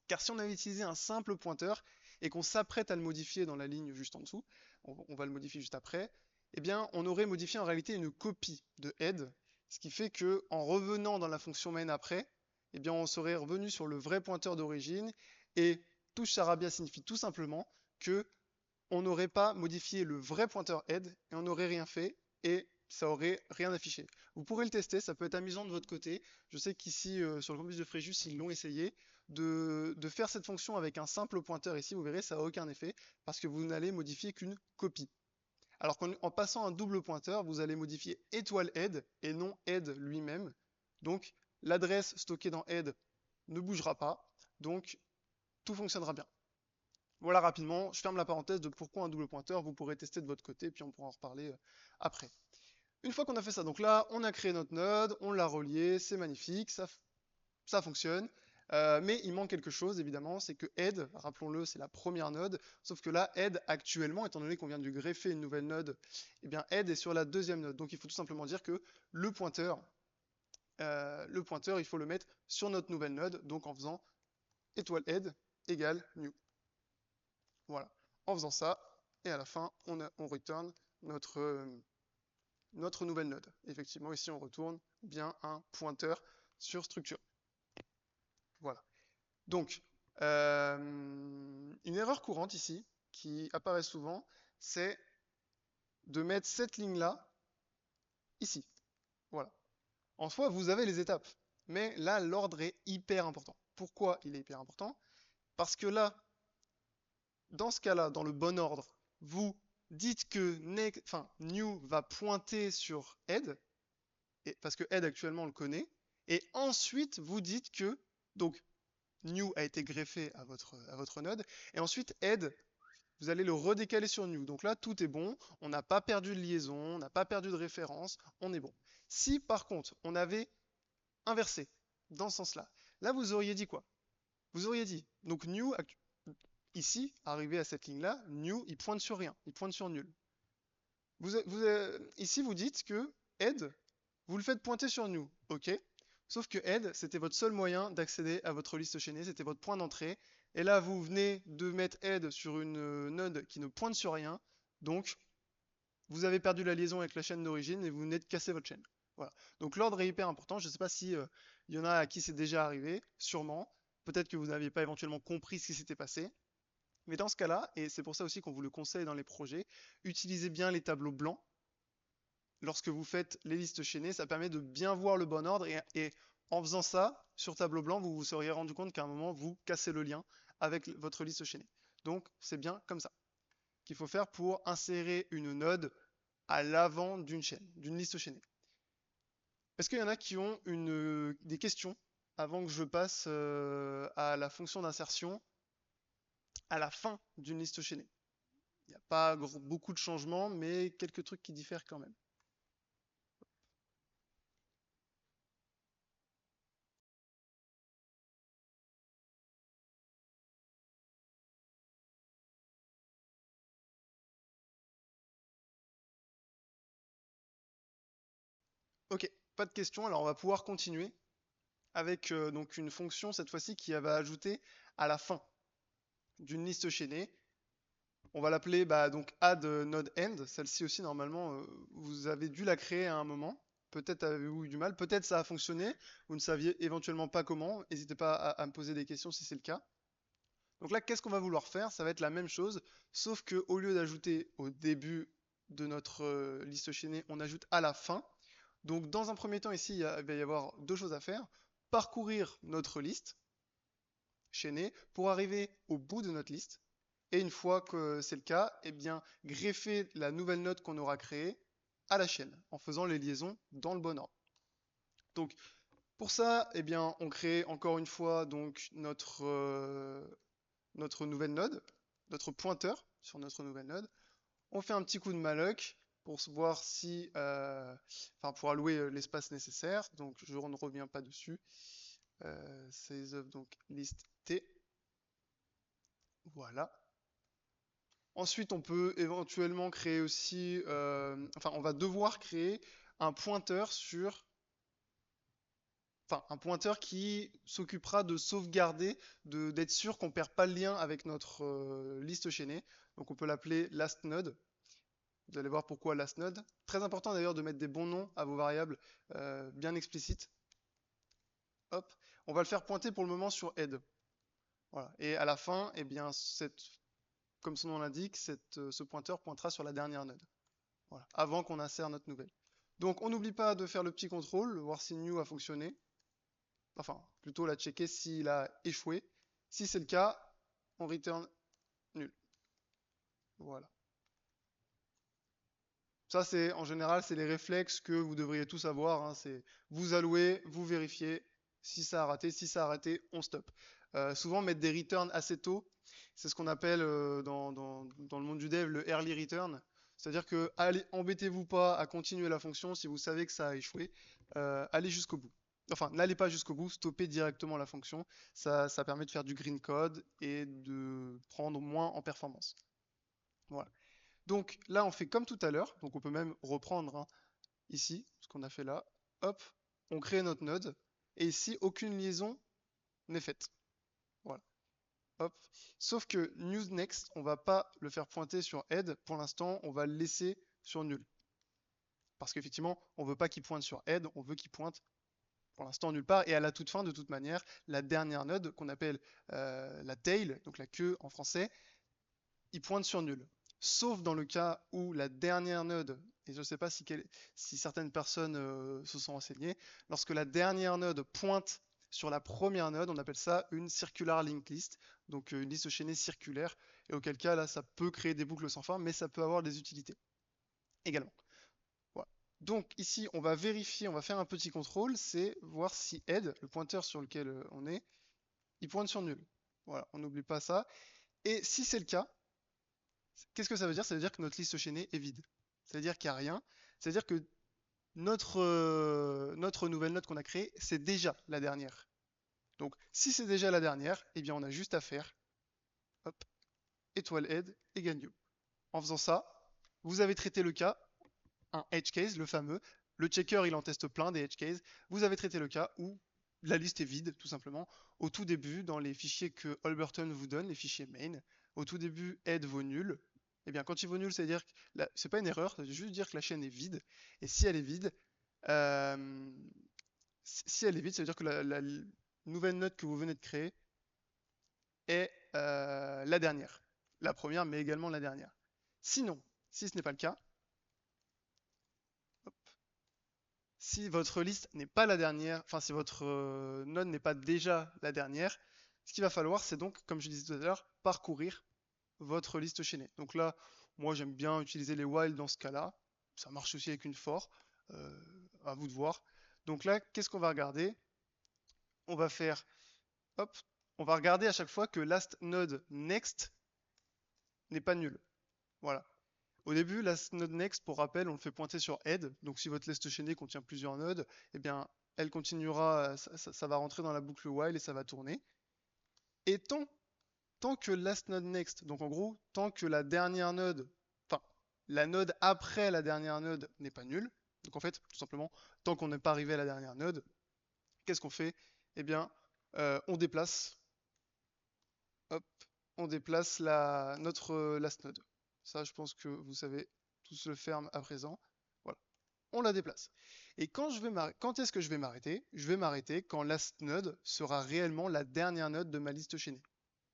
Car si on avait utilisé un simple pointeur et qu'on s'apprête à le modifier dans la ligne juste en dessous, on va le modifier juste après, eh bien, on aurait modifié en réalité une copie de head, ce qui fait que en revenant dans la fonction main après, eh bien, on serait revenu sur le vrai pointeur d'origine et touche charabia signifie tout simplement que on n'aurait pas modifié le vrai pointeur head et on n'aurait rien fait et ça aurait rien affiché. Vous pourrez le tester, ça peut être amusant de votre côté. Je sais qu'ici, sur le campus de Fréjus, ils l'ont essayé. De faire cette fonction avec un simple pointeur ici, vous verrez, ça n'a aucun effet parce que vous n'allez modifier qu'une copie. Alors qu'en passant un double pointeur, vous allez modifier étoile head et non head lui-même. Donc l'adresse stockée dans head ne bougera pas. Donc tout fonctionnera bien. Voilà rapidement, je ferme la parenthèse de pourquoi un double pointeur, vous pourrez tester de votre côté, puis on pourra en reparler après. Une fois qu'on a fait ça, donc là, on a créé notre node, on l'a relié, c'est magnifique, ça fonctionne. Mais il manque quelque chose, évidemment, c'est que head, rappelons-le, c'est la première node, sauf que là, head, actuellement, étant donné qu'on vient de lui greffer une nouvelle node, eh bien, head est sur la deuxième node. Donc il faut tout simplement dire que le pointeur, il faut le mettre sur notre nouvelle node, donc en faisant étoile head égale new. Voilà. En faisant ça, et à la fin, on return notre nouvelle node. Effectivement, ici, on retourne bien un pointeur sur structure. Voilà. Donc, une erreur courante ici, qui apparaît souvent, c'est de mettre cette ligne-là ici. Voilà. En soi, vous avez les étapes, mais là, l'ordre est hyper important. Pourquoi il est hyper important? Parce que là, dans ce cas-là, dans le bon ordre, vous dites que new va pointer sur head, parce que head actuellement on le connaît, et ensuite vous dites que donc new a été greffé à votre node, et ensuite head, vous allez le redécaler sur new. Donc là, tout est bon, on n'a pas perdu de liaison, on n'a pas perdu de référence, on est bon. Si par contre on avait inversé dans ce sens-là, là vous auriez dit quoi? Vous auriez dit, donc new ici, arrivé à cette ligne-là, new, il pointe sur rien, il pointe sur nul. Ici, vous dites que head, vous le faites pointer sur new, ok. Sauf que head, c'était votre seul moyen d'accéder à votre liste chaînée, c'était votre point d'entrée. Et là, vous venez de mettre head sur une node qui ne pointe sur rien, donc vous avez perdu la liaison avec la chaîne d'origine et vous venez de casser votre chaîne. Voilà. Donc l'ordre est hyper important. Je ne sais pas si y en a à qui c'est déjà arrivé, sûrement. Peut-être que vous n'aviez pas éventuellement compris ce qui s'était passé. Mais dans ce cas-là, et c'est pour ça aussi qu'on vous le conseille dans les projets, utilisez bien les tableaux blancs. Lorsque vous faites les listes chaînées, ça permet de bien voir le bon ordre et en faisant ça, sur tableau blanc, vous vous seriez rendu compte qu'à un moment, vous cassez le lien avec votre liste chaînée. Donc, c'est bien comme ça qu'il faut faire pour insérer une node à l'avant d'une chaîne, d'une liste chaînée. Est-ce qu'il y en a qui ont des questions avant que je passe à la fonction d'insertion à la fin d'une liste chaînée? Il n'y a pas beaucoup de changements, mais quelques trucs qui diffèrent quand même. Ok, pas de questions, alors on va pouvoir continuer. avec donc une fonction cette fois-ci qui va ajouter à la fin d'une liste chaînée. On va l'appeler donc add node end. Celle-ci aussi normalement vous avez dû la créer à un moment. Peut-être avez-vous eu du mal, peut-être ça a fonctionné. Vous ne saviez éventuellement pas comment. N'hésitez pas à me poser des questions si c'est le cas. Donc là, qu'est-ce qu'on va vouloir faire? Ça va être la même chose, sauf que au lieu d'ajouter au début de notre liste chaînée, on ajoute à la fin. Donc dans un premier temps ici, il va y avoir deux choses à faire. Parcourir notre liste chaînée pour arriver au bout de notre liste. Et une fois que c'est le cas, eh bien, greffer la nouvelle note qu'on aura créée à la chaîne en faisant les liaisons dans le bon ordre. Donc pour ça, eh bien, on crée encore une fois donc notre nouvelle node, notre pointeur sur notre nouvelle node. On fait un petit coup de malloc pour voir si, enfin pour allouer l'espace nécessaire. Donc je ne reviens pas dessus. Size of donc list t. Voilà. Ensuite, on peut éventuellement créer aussi, enfin, on va devoir créer un pointeur sur, enfin, un pointeur qui s'occupera de sauvegarder, d'être sûr qu'on perd pas le lien avec notre liste chaînée. Donc, on peut l'appeler last node. Vous allez voir pourquoi last node. Très important d'ailleurs de mettre des bons noms à vos variables bien explicites. Hop, on va le faire pointer pour le moment sur head. Voilà. Et à la fin, eh bien, comme son nom l'indique, ce pointeur pointera sur la dernière node. Voilà, avant qu'on insère notre nouvelle. Donc on n'oublie pas de faire le petit contrôle, voir si new a fonctionné. Enfin, plutôt la checker s'il a échoué. Si c'est le cas, on return nul. Voilà. Ça, c'est en général, c'est les réflexes que vous devriez tous avoir, hein. C'est vous allouez, vous vérifiez si ça a raté. Si ça a raté, on stop. Souvent, mettre des returns assez tôt, c'est ce qu'on appelle dans le monde du dev le early return. C'est-à-dire que allez, embêtez-vous pas à continuer la fonction si vous savez que ça a échoué. Allez jusqu'au bout. Enfin, n'allez pas jusqu'au bout, stoppez directement la fonction. Ça permet de faire du green code et de prendre moins en performance. Voilà. Donc là, on fait comme tout à l'heure. Donc on peut même reprendre hein, ici ce qu'on a fait là. Hop, on crée notre node. Et ici, aucune liaison n'est faite. Voilà. Hop. Sauf que news next, on va pas le faire pointer sur head. Pour l'instant, on va le laisser sur nul. Parce qu'effectivement, on veut pas qu'il pointe sur head, on veut qu'il pointe pour l'instant nulle part. Et à la toute fin, de toute manière, la dernière node qu'on appelle la tail, donc la queue en français, il pointe sur nul. Sauf dans le cas où la dernière node, et je ne sais pas si certaines personnes se sont renseignées, lorsque la dernière node pointe sur la première node, on appelle ça une circular linked list, donc une liste chaînée circulaire, et auquel cas là ça peut créer des boucles sans fin, mais ça peut avoir des utilités également. Voilà. Donc ici on va vérifier, on va faire un petit contrôle, c'est voir si head, le pointeur sur lequel on est, il pointe sur nul. Voilà, on n'oublie pas ça. Et si c'est le cas, qu'est-ce que ça veut dire? Ça veut dire que notre liste chaînée est vide. Ça veut dire qu'il n'y a rien. Ça veut dire que notre nouvelle note qu'on a créée, c'est déjà la dernière. Donc, si c'est déjà la dernière, eh bien, on a juste à faire, hop, étoile head égale new. En faisant ça, vous avez traité le cas, un edge case, le fameux. Le checker, il en teste plein des edge cases. Vous avez traité le cas où la liste est vide, tout simplement. Au tout début, dans les fichiers que Holberton vous donne, les fichiers main, au tout début, head vaut nul. Eh bien, quand il vaut nul, c'est-à-dire que c'est pas une erreur, ça veut juste dire que la chaîne est vide. Et si elle est vide, euh, si elle est vide, ça veut dire que la nouvelle note que vous venez de créer est la dernière. La première, mais également la dernière. Sinon, si ce n'est pas le cas, hop, si votre liste n'est pas la dernière, enfin si votre node n'est pas déjà la dernière, ce qu'il va falloir, c'est donc, comme je disais tout à l'heure, parcourir votre liste chaînée. Donc là, moi j'aime bien utiliser les while dans ce cas-là. Ça marche aussi avec une for, à vous de voir. Donc là, qu'est-ce qu'on va regarder? On va faire, hop, on va regarder à chaque fois que last node next n'est pas nul. Voilà. Au début, last node next, pour rappel, on le fait pointer sur head. Donc si votre liste chaînée contient plusieurs nodes, eh bien, elle continuera, ça va rentrer dans la boucle while et ça va tourner. Et tant que last node next, donc en gros, tant que la dernière node, enfin, la node après la dernière node n'est pas nulle, donc en fait, tout simplement, tant qu'on n'est pas arrivé à la dernière node, qu'est-ce qu'on fait? eh bien, on déplace, hop, on déplace notre last node. Ça, je pense que vous savez tous le faire à présent. Voilà, on la déplace. Et quand est-ce que je vais m'arrêter? Je vais m'arrêter quand last node sera réellement la dernière node de ma liste chaînée.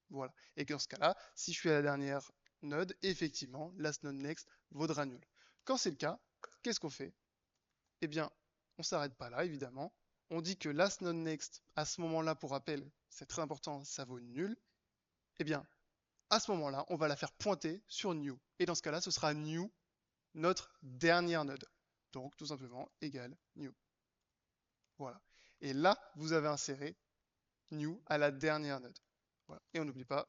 Voilà. Et que dans ce cas-là, si je suis à la dernière node, effectivement, last node next vaudra nul. Quand c'est le cas, qu'est-ce qu'on fait? Eh bien, on s'arrête pas là, évidemment. On dit que last node next, à ce moment-là, pour rappel, c'est très important, ça vaut nul. Eh bien, à ce moment-là, on va la faire pointer sur new. Et dans ce cas-là, ce sera new, notre dernière node. Donc, tout simplement, égal new. Voilà. Et là, vous avez inséré new à la dernière node. Voilà. Et on n'oublie pas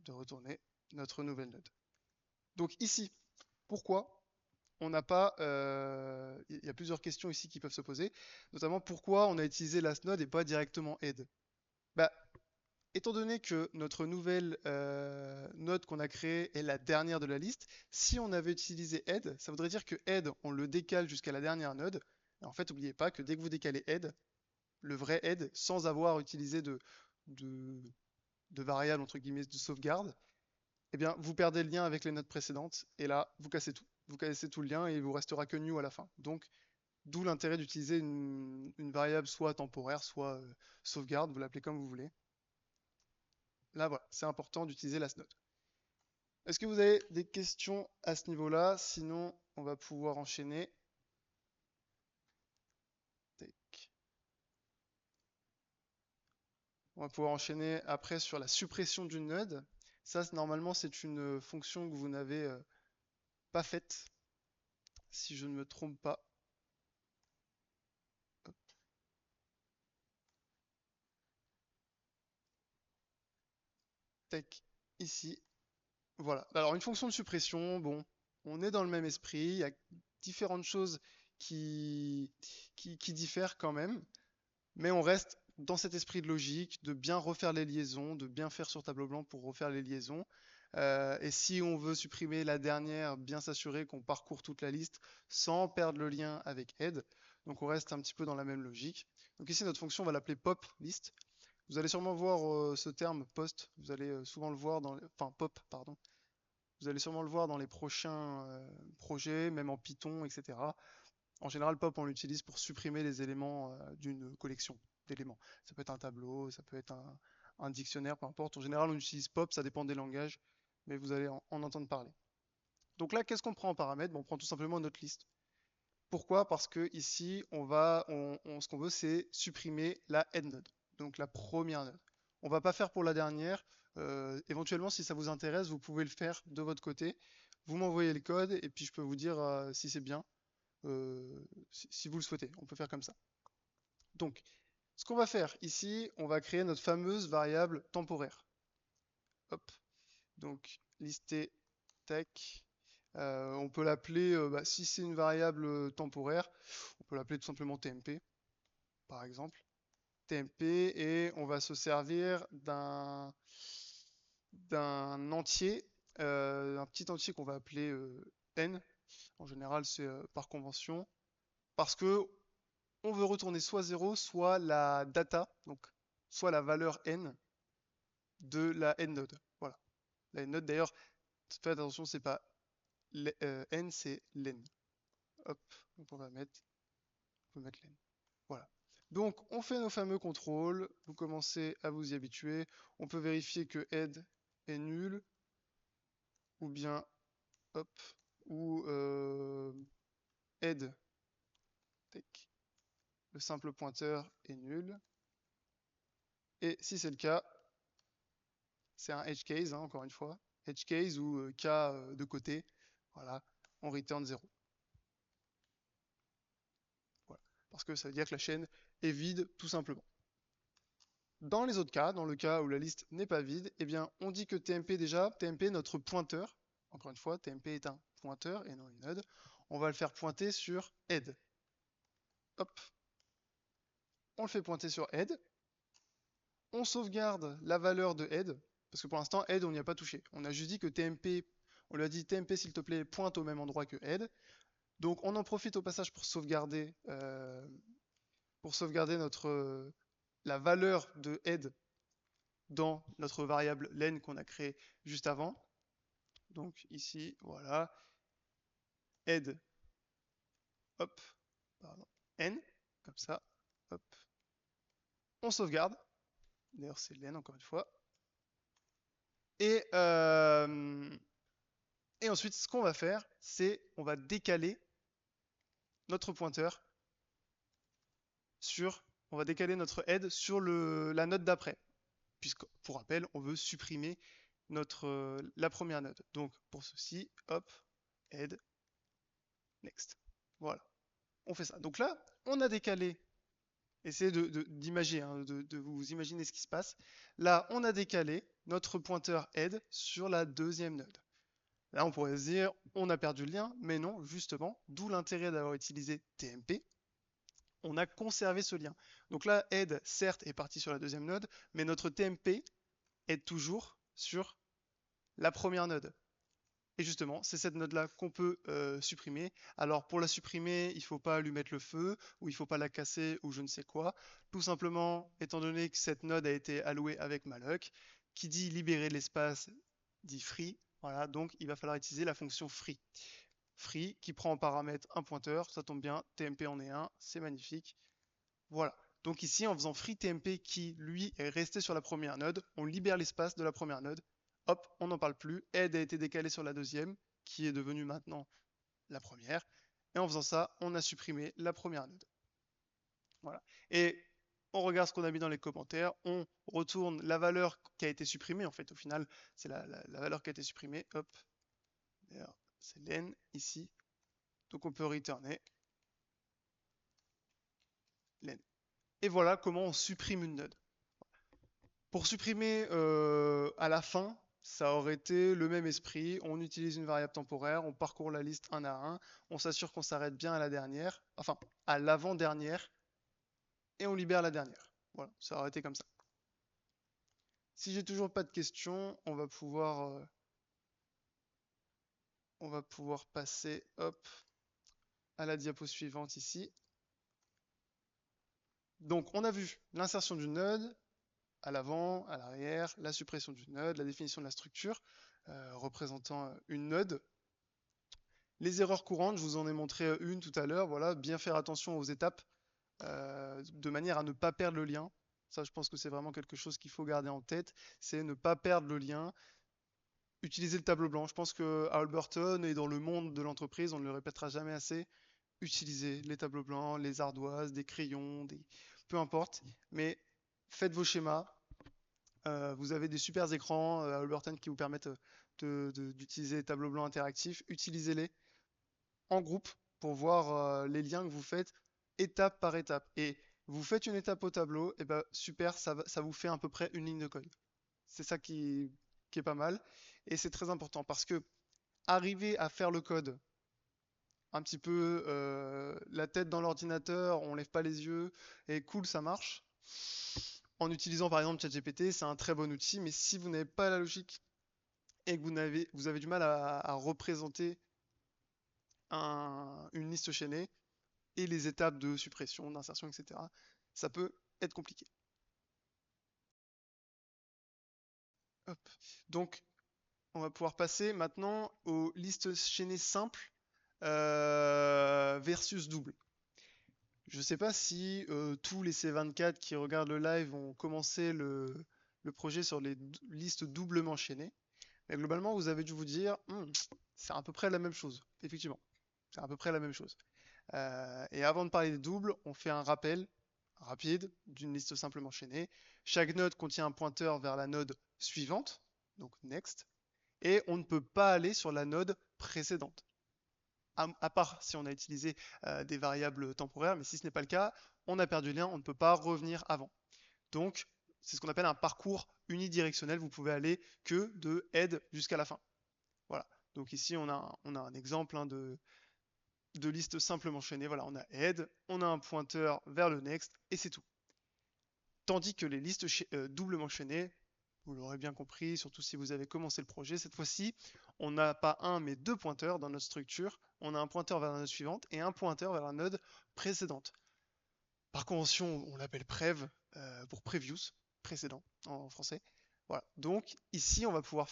de retourner notre nouvelle node. Donc ici, pourquoi on n'a pas... Il y a plusieurs questions ici qui peuvent se poser, notamment pourquoi on a utilisé last node et pas directement head. Bah, étant donné que notre nouvelle node qu'on a créée est la dernière de la liste, si on avait utilisé head, ça voudrait dire que head, on le décale jusqu'à la dernière node. Et en fait, n'oubliez pas que dès que vous décalez head, le vrai head, sans avoir utilisé de, de variable, entre guillemets, de sauvegarde, eh bien, vous perdez le lien avec les notes précédentes, et là, vous cassez tout. Vous cassez tout le lien, et il vous restera que new à la fin. Donc, d'où l'intérêt d'utiliser une variable soit temporaire, soit sauvegarde, vous l'appelez comme vous voulez. Là, voilà, c'est important d'utiliser last note. Est-ce que vous avez des questions à ce niveau-là? Sinon, on va pouvoir enchaîner. Tac. On va pouvoir enchaîner après sur la suppression d'une node. Ça, normalement, c'est une fonction que vous n'avez pas faite, si je ne me trompe pas. Tac, ici. Voilà. Alors, une fonction de suppression, bon, on est dans le même esprit. Il y a différentes choses qui, qui diffèrent quand même, mais on reste dans cet esprit de logique, de bien refaire les liaisons, de bien faire sur tableau blanc pour refaire les liaisons. Et si on veut supprimer la dernière, bien s'assurer qu'on parcourt toute la liste sans perdre le lien avec head. Donc on reste un petit peu dans la même logique. Donc ici, notre fonction, on va l'appeler pop list. Vous allez sûrement voir ce terme post, vous allez souvent le voir enfin pop, pardon. Vous allez sûrement le voir dans les prochains projets, même en Python, etc. En général, pop, on l'utilise pour supprimer les éléments d'une collection d'éléments. Ça peut être un tableau, ça peut être un dictionnaire, peu importe. En général, on utilise pop, ça dépend des langages, mais vous allez en entendre parler. Donc là, qu'est-ce qu'on prend en paramètre? On prend tout simplement notre liste. Pourquoi? Parce que ici, ce qu'on veut, c'est supprimer la head node, donc la première node. On va pas faire pour la dernière. Éventuellement, si ça vous intéresse, vous pouvez le faire de votre côté. Vous m'envoyez le code et puis je peux vous dire si c'est bien, si vous le souhaitez. On peut faire comme ça. Donc, ce qu'on va faire ici, on va créer notre fameuse variable temporaire. Hop. Donc, lister tech. On peut l'appeler, si c'est une variable temporaire, on peut l'appeler tout simplement TMP, par exemple. TMP, et on va se servir d'un entier, un petit entier qu'on va appeler n. En général, c'est par convention, parce que on veut retourner soit 0, soit la data, donc soit la valeur n de la n node. Voilà. La n node, d'ailleurs, faites attention, c'est pas n, c'est len. Hop, donc on peut mettre len. Voilà. Donc, on fait nos fameux contrôles. Vous commencez à vous y habituer. On peut vérifier que head est nul, ou bien, hop, ou head, le simple pointeur est nul. Et si c'est le cas, c'est un edge case, hein, encore une fois. Edge case ou cas de côté. Voilà, on return 0. Voilà. Parce que ça veut dire que la chaîne est vide, tout simplement. Dans les autres cas, dans le cas où la liste n'est pas vide, eh bien, on dit que TMP déjà, TMP, notre pointeur, encore une fois, TMP est un pointeur et non une node, on va le faire pointer sur head. Hop, on le fait pointer sur head, on sauvegarde la valeur de head, parce que pour l'instant, head, on n'y a pas touché. On a juste dit que TMP, on lui a dit TMP, s'il te plaît, pointe au même endroit que head. Donc, on en profite au passage pour sauvegarder notre la valeur de head dans notre variable len qu'on a créé juste avant. Donc ici, voilà, head, hop, pardon, n, comme ça, hop. On sauvegarde. D'ailleurs, c'est len encore une fois. Et, et ensuite, ce qu'on va faire, c'est on va décaler notre pointeur on va décaler notre head sur la node d'après. Puisque, pour rappel, on veut supprimer la première node. Donc, pour ceci, hop, head, next. Voilà, on fait ça. Donc là, on a décalé. Essayez d'imaginer, hein, de vous imaginer ce qui se passe. Là, on a décalé notre pointeur head sur la deuxième node. Là, on pourrait se dire, on a perdu le lien, mais non, justement, d'où l'intérêt d'avoir utilisé TMP. On a conservé ce lien. Donc là, head, certes, est parti sur la deuxième node, mais notre TMP est toujours sur la première node. Et justement, c'est cette node-là qu'on peut supprimer. Alors pour la supprimer, il ne faut pas lui mettre le feu, ou il ne faut pas la casser, ou je ne sais quoi. Tout simplement, étant donné que cette node a été allouée avec malloc, qui dit libérer de l'espace dit free. Voilà, donc il va falloir utiliser la fonction free. Free qui prend en paramètre un pointeur, ça tombe bien, TMP en est un, c'est magnifique. Voilà. Donc ici, en faisant free TMP qui, lui, est resté sur la première node, on libère l'espace de la première node. Hop, on n'en parle plus. Head a été décalé sur la deuxième, qui est devenue maintenant la première. Et en faisant ça, on a supprimé la première node. Voilà. Et on regarde ce qu'on a mis dans les commentaires. On retourne la valeur qui a été supprimée. En fait, au final, c'est la valeur qui a été supprimée. Hop. D'ailleurs, c'est len ici. Donc on peut returner len. Et voilà comment on supprime une node. Pour supprimer à la fin, ça aurait été le même esprit. On utilise une variable temporaire, on parcourt la liste un à un, on s'assure qu'on s'arrête bien à la dernière, enfin à l'avant-dernière, et on libère la dernière. Voilà, ça aurait été comme ça. Si j'ai toujours pas de questions, on va pouvoir passer, hop, à la diapo suivante ici. Donc on a vu l'insertion d'une node, à l'avant, à l'arrière, la suppression d'une node, la définition de la structure représentant une node. Les erreurs courantes, je vous en ai montré une tout à l'heure, voilà, bien faire attention aux étapes de manière à ne pas perdre le lien. Ça, je pense que c'est vraiment quelque chose qu'il faut garder en tête, c'est ne pas perdre le lien. Utiliser le tableau blanc. Je pense que à Alberton et dans le monde de l'entreprise, on ne le répétera jamais assez. Utilisez les tableaux blancs, les ardoises, des crayons, peu importe, mais faites vos schémas. Vous avez des super écrans à Alberton qui vous permettent d'utiliser les tableaux blancs interactifs. Utilisez-les en groupe pour voir les liens que vous faites étape par étape. Et vous faites une étape au tableau, et ben super, ça vous fait à peu près une ligne de code. C'est ça qui est pas mal. Et c'est très important parce que arriver à faire le code un petit peu la tête dans l'ordinateur, on lève pas les yeux et cool, ça marche. En utilisant par exemple ChatGPT, c'est un très bon outil, mais si vous n'avez pas la logique et que vous avez du mal à représenter une liste chaînée et les étapes de suppression, d'insertion, etc., ça peut être compliqué. Hop. Donc, on va pouvoir passer maintenant aux listes chaînées simples versus double. Je ne sais pas si tous les C24 qui regardent le live ont commencé le projet sur les listes doublement chaînées. Mais globalement, vous avez dû vous dire, c'est à peu près la même chose. Effectivement, c'est à peu près la même chose. Et avant de parler des doubles, on fait un rappel rapide d'une liste simplement chaînée. Chaque node contient un pointeur vers la node suivante, donc next, et on ne peut pas aller sur la node précédente. À part si on a utilisé des variables temporaires, mais si ce n'est pas le cas, on a perdu le lien, on ne peut pas revenir avant. Donc, c'est ce qu'on appelle un parcours unidirectionnel, vous pouvez aller que de head jusqu'à la fin. Voilà, donc ici on a un exemple de liste simplement chaînée, voilà, on a head, on a un pointeur vers le next, et c'est tout. Tandis que les listes doublement chaînées, vous l'aurez bien compris, surtout si vous avez commencé le projet, cette fois-ci, on n'a pas un mais deux pointeurs dans notre structure. On a un pointeur vers la node suivante et un pointeur vers la node précédente. Par convention, on l'appelle prev pour previous, précédent en français. Voilà. Donc ici, on va pouvoir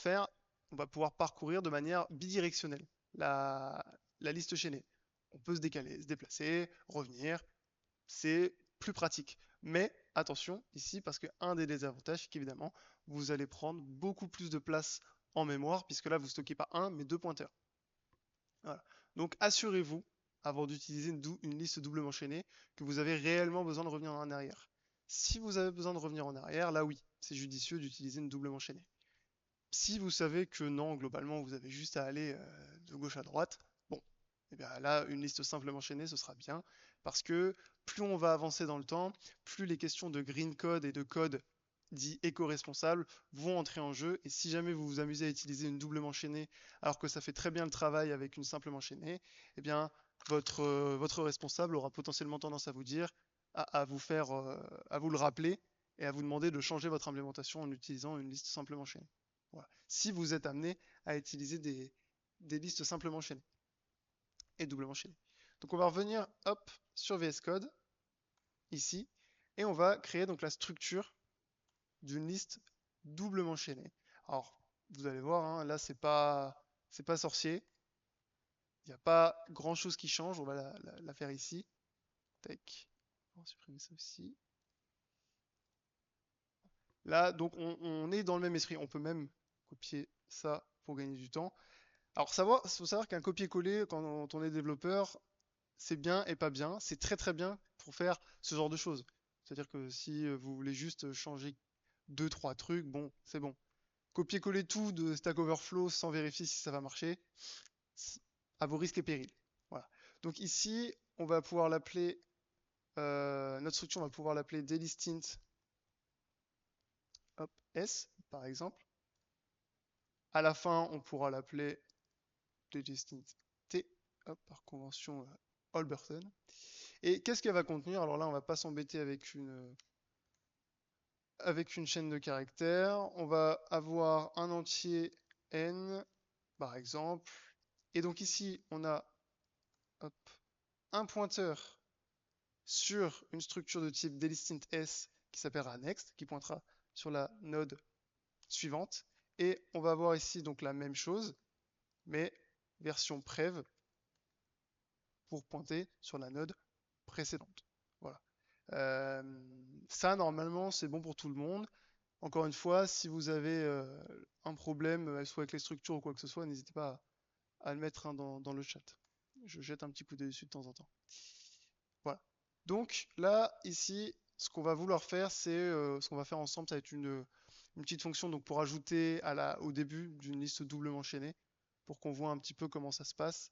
parcourir de manière bidirectionnelle la liste chaînée. On peut se décaler, se déplacer, revenir. C'est plus pratique. Mais attention ici, parce qu'un des désavantages, c'est qu'évidemment, vous allez prendre beaucoup plus de place en mémoire, puisque là, vous stockez pas un, mais deux pointeurs. Voilà. Donc assurez-vous, avant d'utiliser une liste doublement enchaînée, que vous avez réellement besoin de revenir en arrière. Si vous avez besoin de revenir en arrière, là oui, c'est judicieux d'utiliser une doublement enchaînée. Si vous savez que non, globalement, vous avez juste à aller de gauche à droite, bon, et bien là, une liste simplement enchaînée, ce sera bien, parce que plus on va avancer dans le temps, plus les questions de green code et de code dit éco-responsable vont entrer en jeu, et si jamais vous vous amusez à utiliser une doublement enchaînée, alors que ça fait très bien le travail avec une simple enchaînée, eh bien, votre responsable aura potentiellement tendance à vous dire, à vous faire, à vous le rappeler, et à vous demander de changer votre implémentation en utilisant une liste simplement enchaînée. Voilà. Si vous êtes amené à utiliser des listes simplement enchaînées et doublement enchaînées. Donc on va revenir hop sur VS Code ici et on va créer donc la structure d'une liste doublement enchaînée. Alors vous allez voir, hein, là c'est pas sorcier. Il n'y a pas grand chose qui change. On va la faire ici. Tac. On va supprimer ça aussi. Là donc on est dans le même esprit. On peut même copier ça pour gagner du temps. Alors, faut savoir qu'un copier-coller, quand on est développeur, c'est bien et pas bien. C'est très très bien pour faire ce genre de choses. C'est-à-dire que si vous voulez juste changer deux, trois trucs, bon, c'est bon. Copier-coller tout de Stack Overflow sans vérifier si ça va marcher, à vos risques et périls. Voilà. Donc ici, on va pouvoir l'appeler, notre structure, on va pouvoir l'appeler delistint hop, S, par exemple. À la fin, on pourra l'appeler delistint T, hop, par convention Holberton. Et qu'est-ce qu'elle va contenir? Alors là, on va pas s'embêter avec une chaîne de caractères. On va avoir un entier n, par exemple. Et donc ici, on a hop, un pointeur sur une structure de type delistint s qui s'appellera next, qui pointera sur la node suivante. Et on va avoir ici donc la même chose, mais version prev pour pointer sur la node précédente. Voilà. Euh, Ça, normalement, c'est bon pour tout le monde. Encore une fois, si vous avez un problème, soit avec les structures ou quoi que ce soit, n'hésitez pas à le mettre hein, dans le chat. Je jette un petit coup d'œil dessus de temps en temps. Voilà. Donc là, ici, ce qu'on va vouloir faire, c'est ce qu'on va faire ensemble, ça va être une petite fonction donc pour ajouter au début d'une liste doublement enchaînée, pour qu'on voit un petit peu comment ça se passe.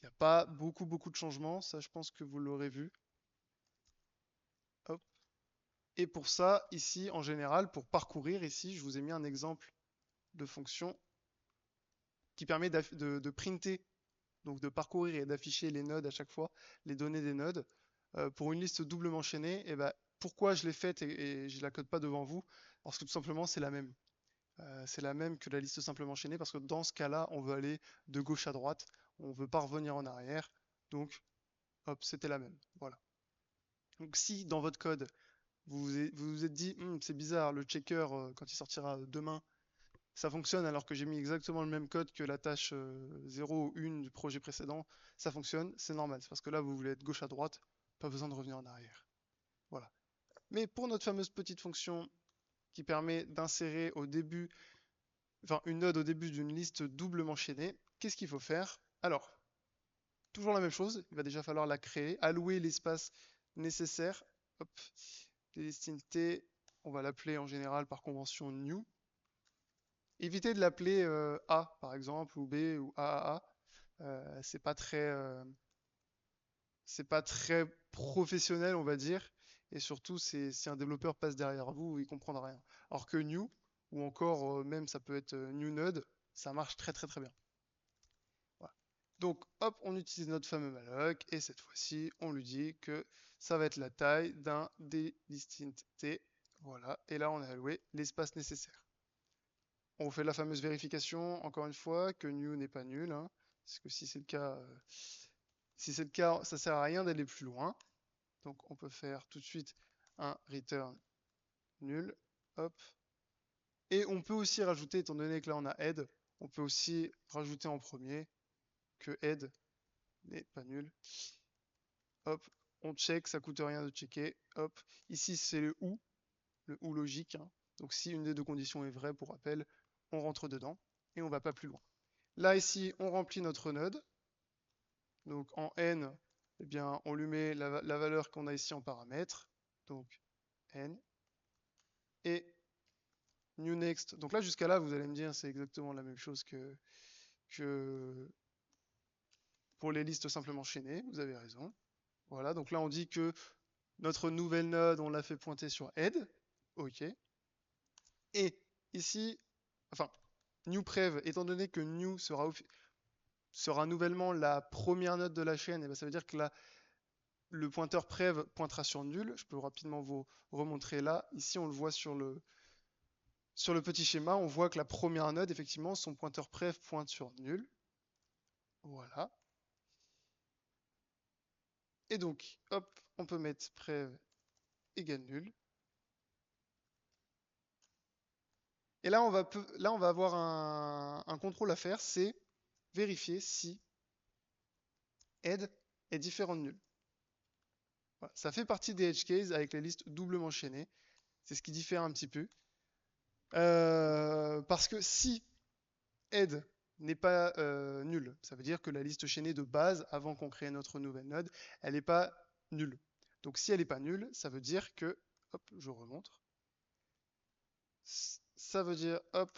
Il n'y a pas beaucoup de changements, ça je pense que vous l'aurez vu. Hop. Et pour ça, ici, en général, pour parcourir, ici, je vous ai mis un exemple de fonction qui permet de printer, donc de parcourir et d'afficher les nodes à chaque fois, les données des nodes. Pour une liste doublement enchaînée, et ben, pourquoi je l'ai faite et je ne la code pas devant vous? Parce que tout simplement, c'est la même. C'est la même que la liste simplement enchaînée, parce que dans ce cas-là, on veut aller de gauche à droite, on ne veut pas revenir en arrière. Donc, hop, c'était la même. Voilà. Donc si dans votre code, vous êtes dit, c'est bizarre, le checker, quand il sortira demain, ça fonctionne alors que j'ai mis exactement le même code que la tâche 0 ou 1 du projet précédent, ça fonctionne, c'est normal. C'est parce que là, vous voulez être gauche à droite, pas besoin de revenir en arrière. Voilà. Mais pour notre fameuse petite fonction qui permet d'insérer au début, enfin une node au début d'une liste doublement chaînée, qu'est-ce qu'il faut faire? Alors, toujours la même chose, il va déjà falloir la créer, allouer l'espace nécessaire. Hop, T, on va l'appeler en général par convention new. Évitez de l'appeler A par exemple ou B ou AAA. C'est pas très professionnel on va dire. Et surtout si un développeur passe derrière vous, il comprendra rien. Alors que new ou encore même ça peut être new node, ça marche très bien. Voilà. Donc hop, on utilise notre fameux malloc et cette fois-ci on lui dit que ça va être la taille d'un delistint t. Voilà. Et là on a alloué l'espace nécessaire. On fait la fameuse vérification, encore une fois, que new n'est pas nul, hein, parce que si c'est le cas, ça sert à rien d'aller plus loin. Donc on peut faire tout de suite un return nul, hop. Et on peut aussi rajouter, étant donné que là on a head, on peut aussi rajouter en premier que head n'est pas nul. Hop, on check, ça coûte rien de checker. Hop, ici c'est le ou logique, hein. Donc si une des deux conditions est vraie, pour rappel, on rentre dedans et on va pas plus loin. Là ici, on remplit notre node. Donc en n, eh bien, on lui met la valeur qu'on a ici en paramètre. Donc n. Et new next. Donc là, jusqu'à là, vous allez me dire, c'est exactement la même chose que pour les listes simplement chaînées. Vous avez raison. Voilà, donc là, on dit que notre nouvelle node, on l'a fait pointer sur head. OK. Et ici, enfin, new prev, étant donné que new sera nouvellement la première node de la chaîne, et bien ça veut dire que le pointeur prev pointera sur nul. Je peux rapidement vous remontrer là. Ici, on le voit sur le petit schéma, on voit que la première node, effectivement, son pointeur prev pointe sur nul. Voilà. Et donc, hop, on peut mettre prev égale nul. Et là, on va avoir un contrôle à faire, c'est vérifier si head est différent de nul. Voilà. Ça fait partie des edge cases avec les listes doublement chaînées. C'est ce qui diffère un petit peu. Parce que si head n'est pas nul, ça veut dire que la liste chaînée de base, avant qu'on crée notre nouvelle node, elle n'est pas nulle. Donc si elle n'est pas nulle, ça veut dire que, hop, je remonte, ça veut dire, hop,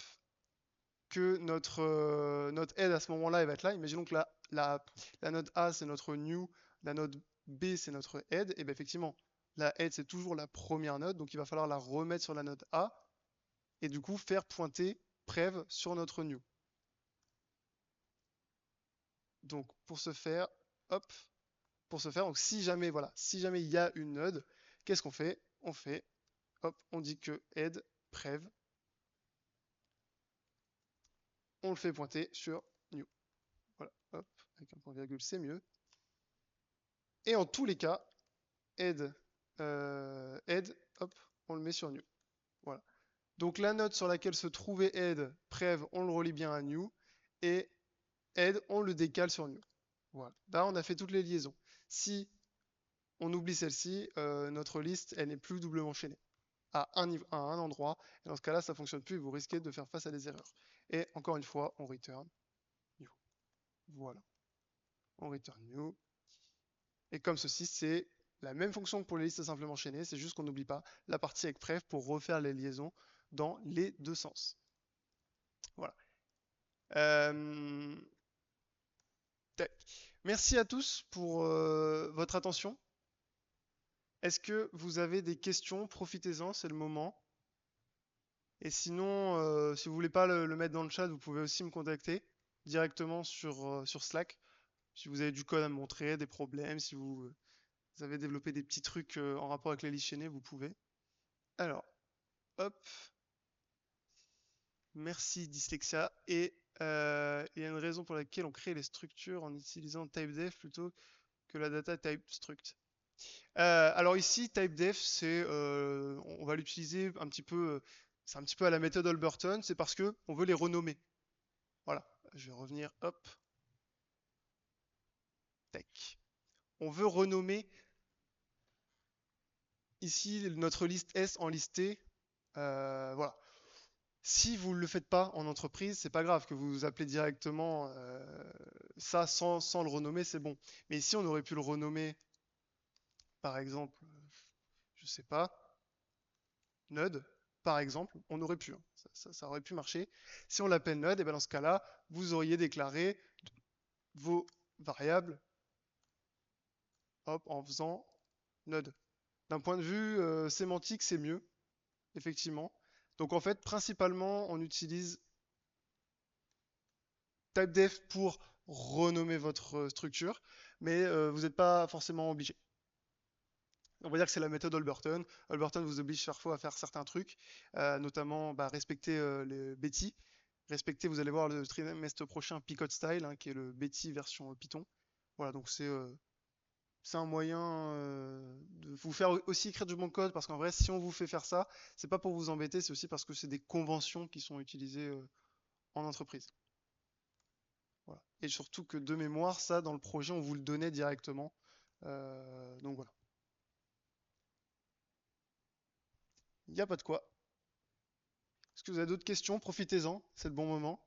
que notre head à ce moment-là, elle va être là. Imaginons que la node A, c'est notre new, la node B, c'est notre head. Et bien effectivement, la head, c'est toujours la première node, donc il va falloir la remettre sur la node A, et du coup faire pointer prev sur notre new. Donc pour ce faire, hop, donc si jamais, voilà, si jamais il y a une node, qu'est-ce qu'on fait? On fait, hop, on dit que head prev, on le fait pointer sur new. Voilà, hop, avec un point virgule, c'est mieux. Et en tous les cas, head, hop, on le met sur new. Voilà. Donc la node sur laquelle se trouvait head, prev, on le relie bien à new, et head, on le décale sur new. Voilà. Là, on a fait toutes les liaisons. Si on oublie celle-ci, notre liste, elle n'est plus doublement chaînée à un endroit. Et dans ce cas-là, ça ne fonctionne plus et vous risquez de faire face à des erreurs. Et encore une fois, on return new. Voilà. On return new. Et comme ceci, c'est la même fonction que pour les listes simplement chaînées, c'est juste qu'on n'oublie pas la partie avec prev pour refaire les liaisons dans les deux sens. Voilà. Euh, Merci à tous pour votre attention. Est-ce que vous avez des questions? Profitez-en, c'est le moment. Et sinon, si vous voulez pas le mettre dans le chat, vous pouvez aussi me contacter directement sur Slack. Si vous avez du code à me montrer, des problèmes, si vous avez développé des petits trucs en rapport avec les listes chaînées, vous pouvez. Alors, hop, merci Dyslexia. Et il y a une raison pour laquelle on crée les structures en utilisant typedef plutôt que la data type struct. Alors ici, typedef, on va l'utiliser un petit peu, c'est un petit peu à la méthode Holberton, c'est parce que on veut les renommer. Voilà, je vais revenir, hop, tac. On veut renommer ici notre liste S en liste T. Voilà. Si vous ne le faites pas en entreprise, c'est pas grave que vous appelez directement ça sans le renommer, c'est bon. Mais ici, on aurait pu le renommer, par exemple, je sais pas, node, par exemple, on aurait pu, hein. Ça aurait pu marcher. Si on l'appelle node, et bien dans ce cas-là, vous auriez déclaré vos variables, hop, en faisant node. D'un point de vue sémantique, c'est mieux, effectivement. Donc en fait, principalement, on utilise typedef pour renommer votre structure, mais vous n'êtes pas forcément obligé. On va dire que c'est la méthode Holberton. Holberton vous oblige parfois à faire certains trucs, notamment respecter les Betty. Respecter, vous allez voir le trimestre prochain Picot Style, hein, qui est le Betty version Python. Voilà, donc C'est un moyen de vous faire aussi écrire du bon code, parce qu'en vrai, si on vous fait faire ça, c'est pas pour vous embêter, c'est aussi parce que c'est des conventions qui sont utilisées en entreprise. Voilà. Et surtout que de mémoire, ça, dans le projet, on vous le donnait directement. Donc voilà. Il n'y a pas de quoi. Est-ce que vous avez d'autres questions? Profitez-en, c'est le bon moment.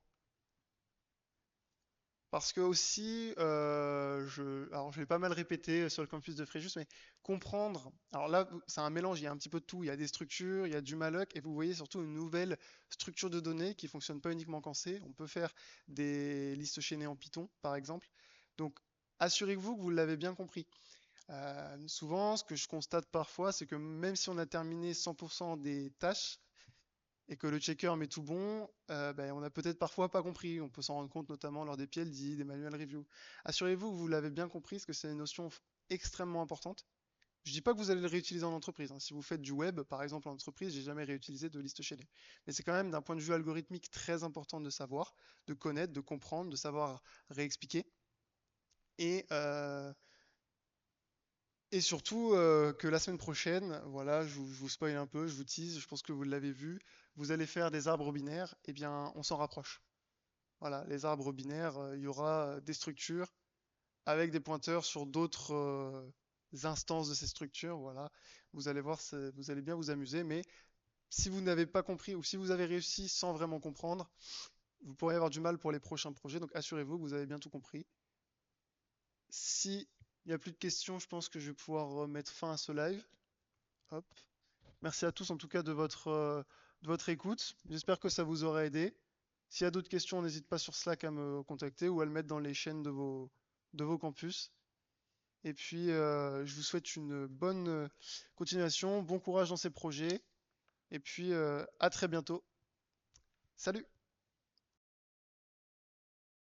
Parce que aussi, alors je vais pas mal répéter sur le campus de Fréjus, mais comprendre. Alors là, c'est un mélange, il y a un petit peu de tout. Il y a des structures, il y a du malloc, et vous voyez surtout une nouvelle structure de données qui fonctionne pas uniquement qu'en C. On peut faire des listes chaînées en Python, par exemple. Donc, assurez-vous que vous l'avez bien compris. Souvent, ce que je constate parfois, c'est que même si on a terminé 100% des tâches, et que le checker met tout bon, ben, on a peut-être parfois pas compris. On peut s'en rendre compte notamment lors des PLD, des manual review. Assurez-vous que vous l'avez bien compris, parce que c'est une notion extrêmement importante. Je dis pas que vous allez le réutiliser en entreprise, hein. Si vous faites du web, par exemple en entreprise, j'ai jamais réutilisé de liste chaînée. Mais c'est quand même d'un point de vue algorithmique très important de savoir, de connaître, de comprendre, de savoir réexpliquer. Et, euh, et surtout que la semaine prochaine, voilà, je vous spoil un peu, je vous tease, je pense que vous l'avez vu, vous allez faire des arbres binaires, eh bien on s'en rapproche. Voilà, les arbres binaires, il y aura des structures avec des pointeurs sur d'autres instances de ces structures. Voilà, vous allez voir, vous allez bien vous amuser, mais si vous n'avez pas compris ou si vous avez réussi sans vraiment comprendre, vous pourriez avoir du mal pour les prochains projets. Donc assurez-vous que vous avez bien tout compris. Si il n'y a plus de questions, je pense que je vais pouvoir mettre fin à ce live. Hop. Merci à tous en tout cas de votre écoute. J'espère que ça vous aura aidé. S'il y a d'autres questions, n'hésitez pas sur Slack à me contacter ou à le mettre dans les chaînes de vos campus. Et puis, je vous souhaite une bonne continuation, bon courage dans ces projets. Et puis, à très bientôt. Salut!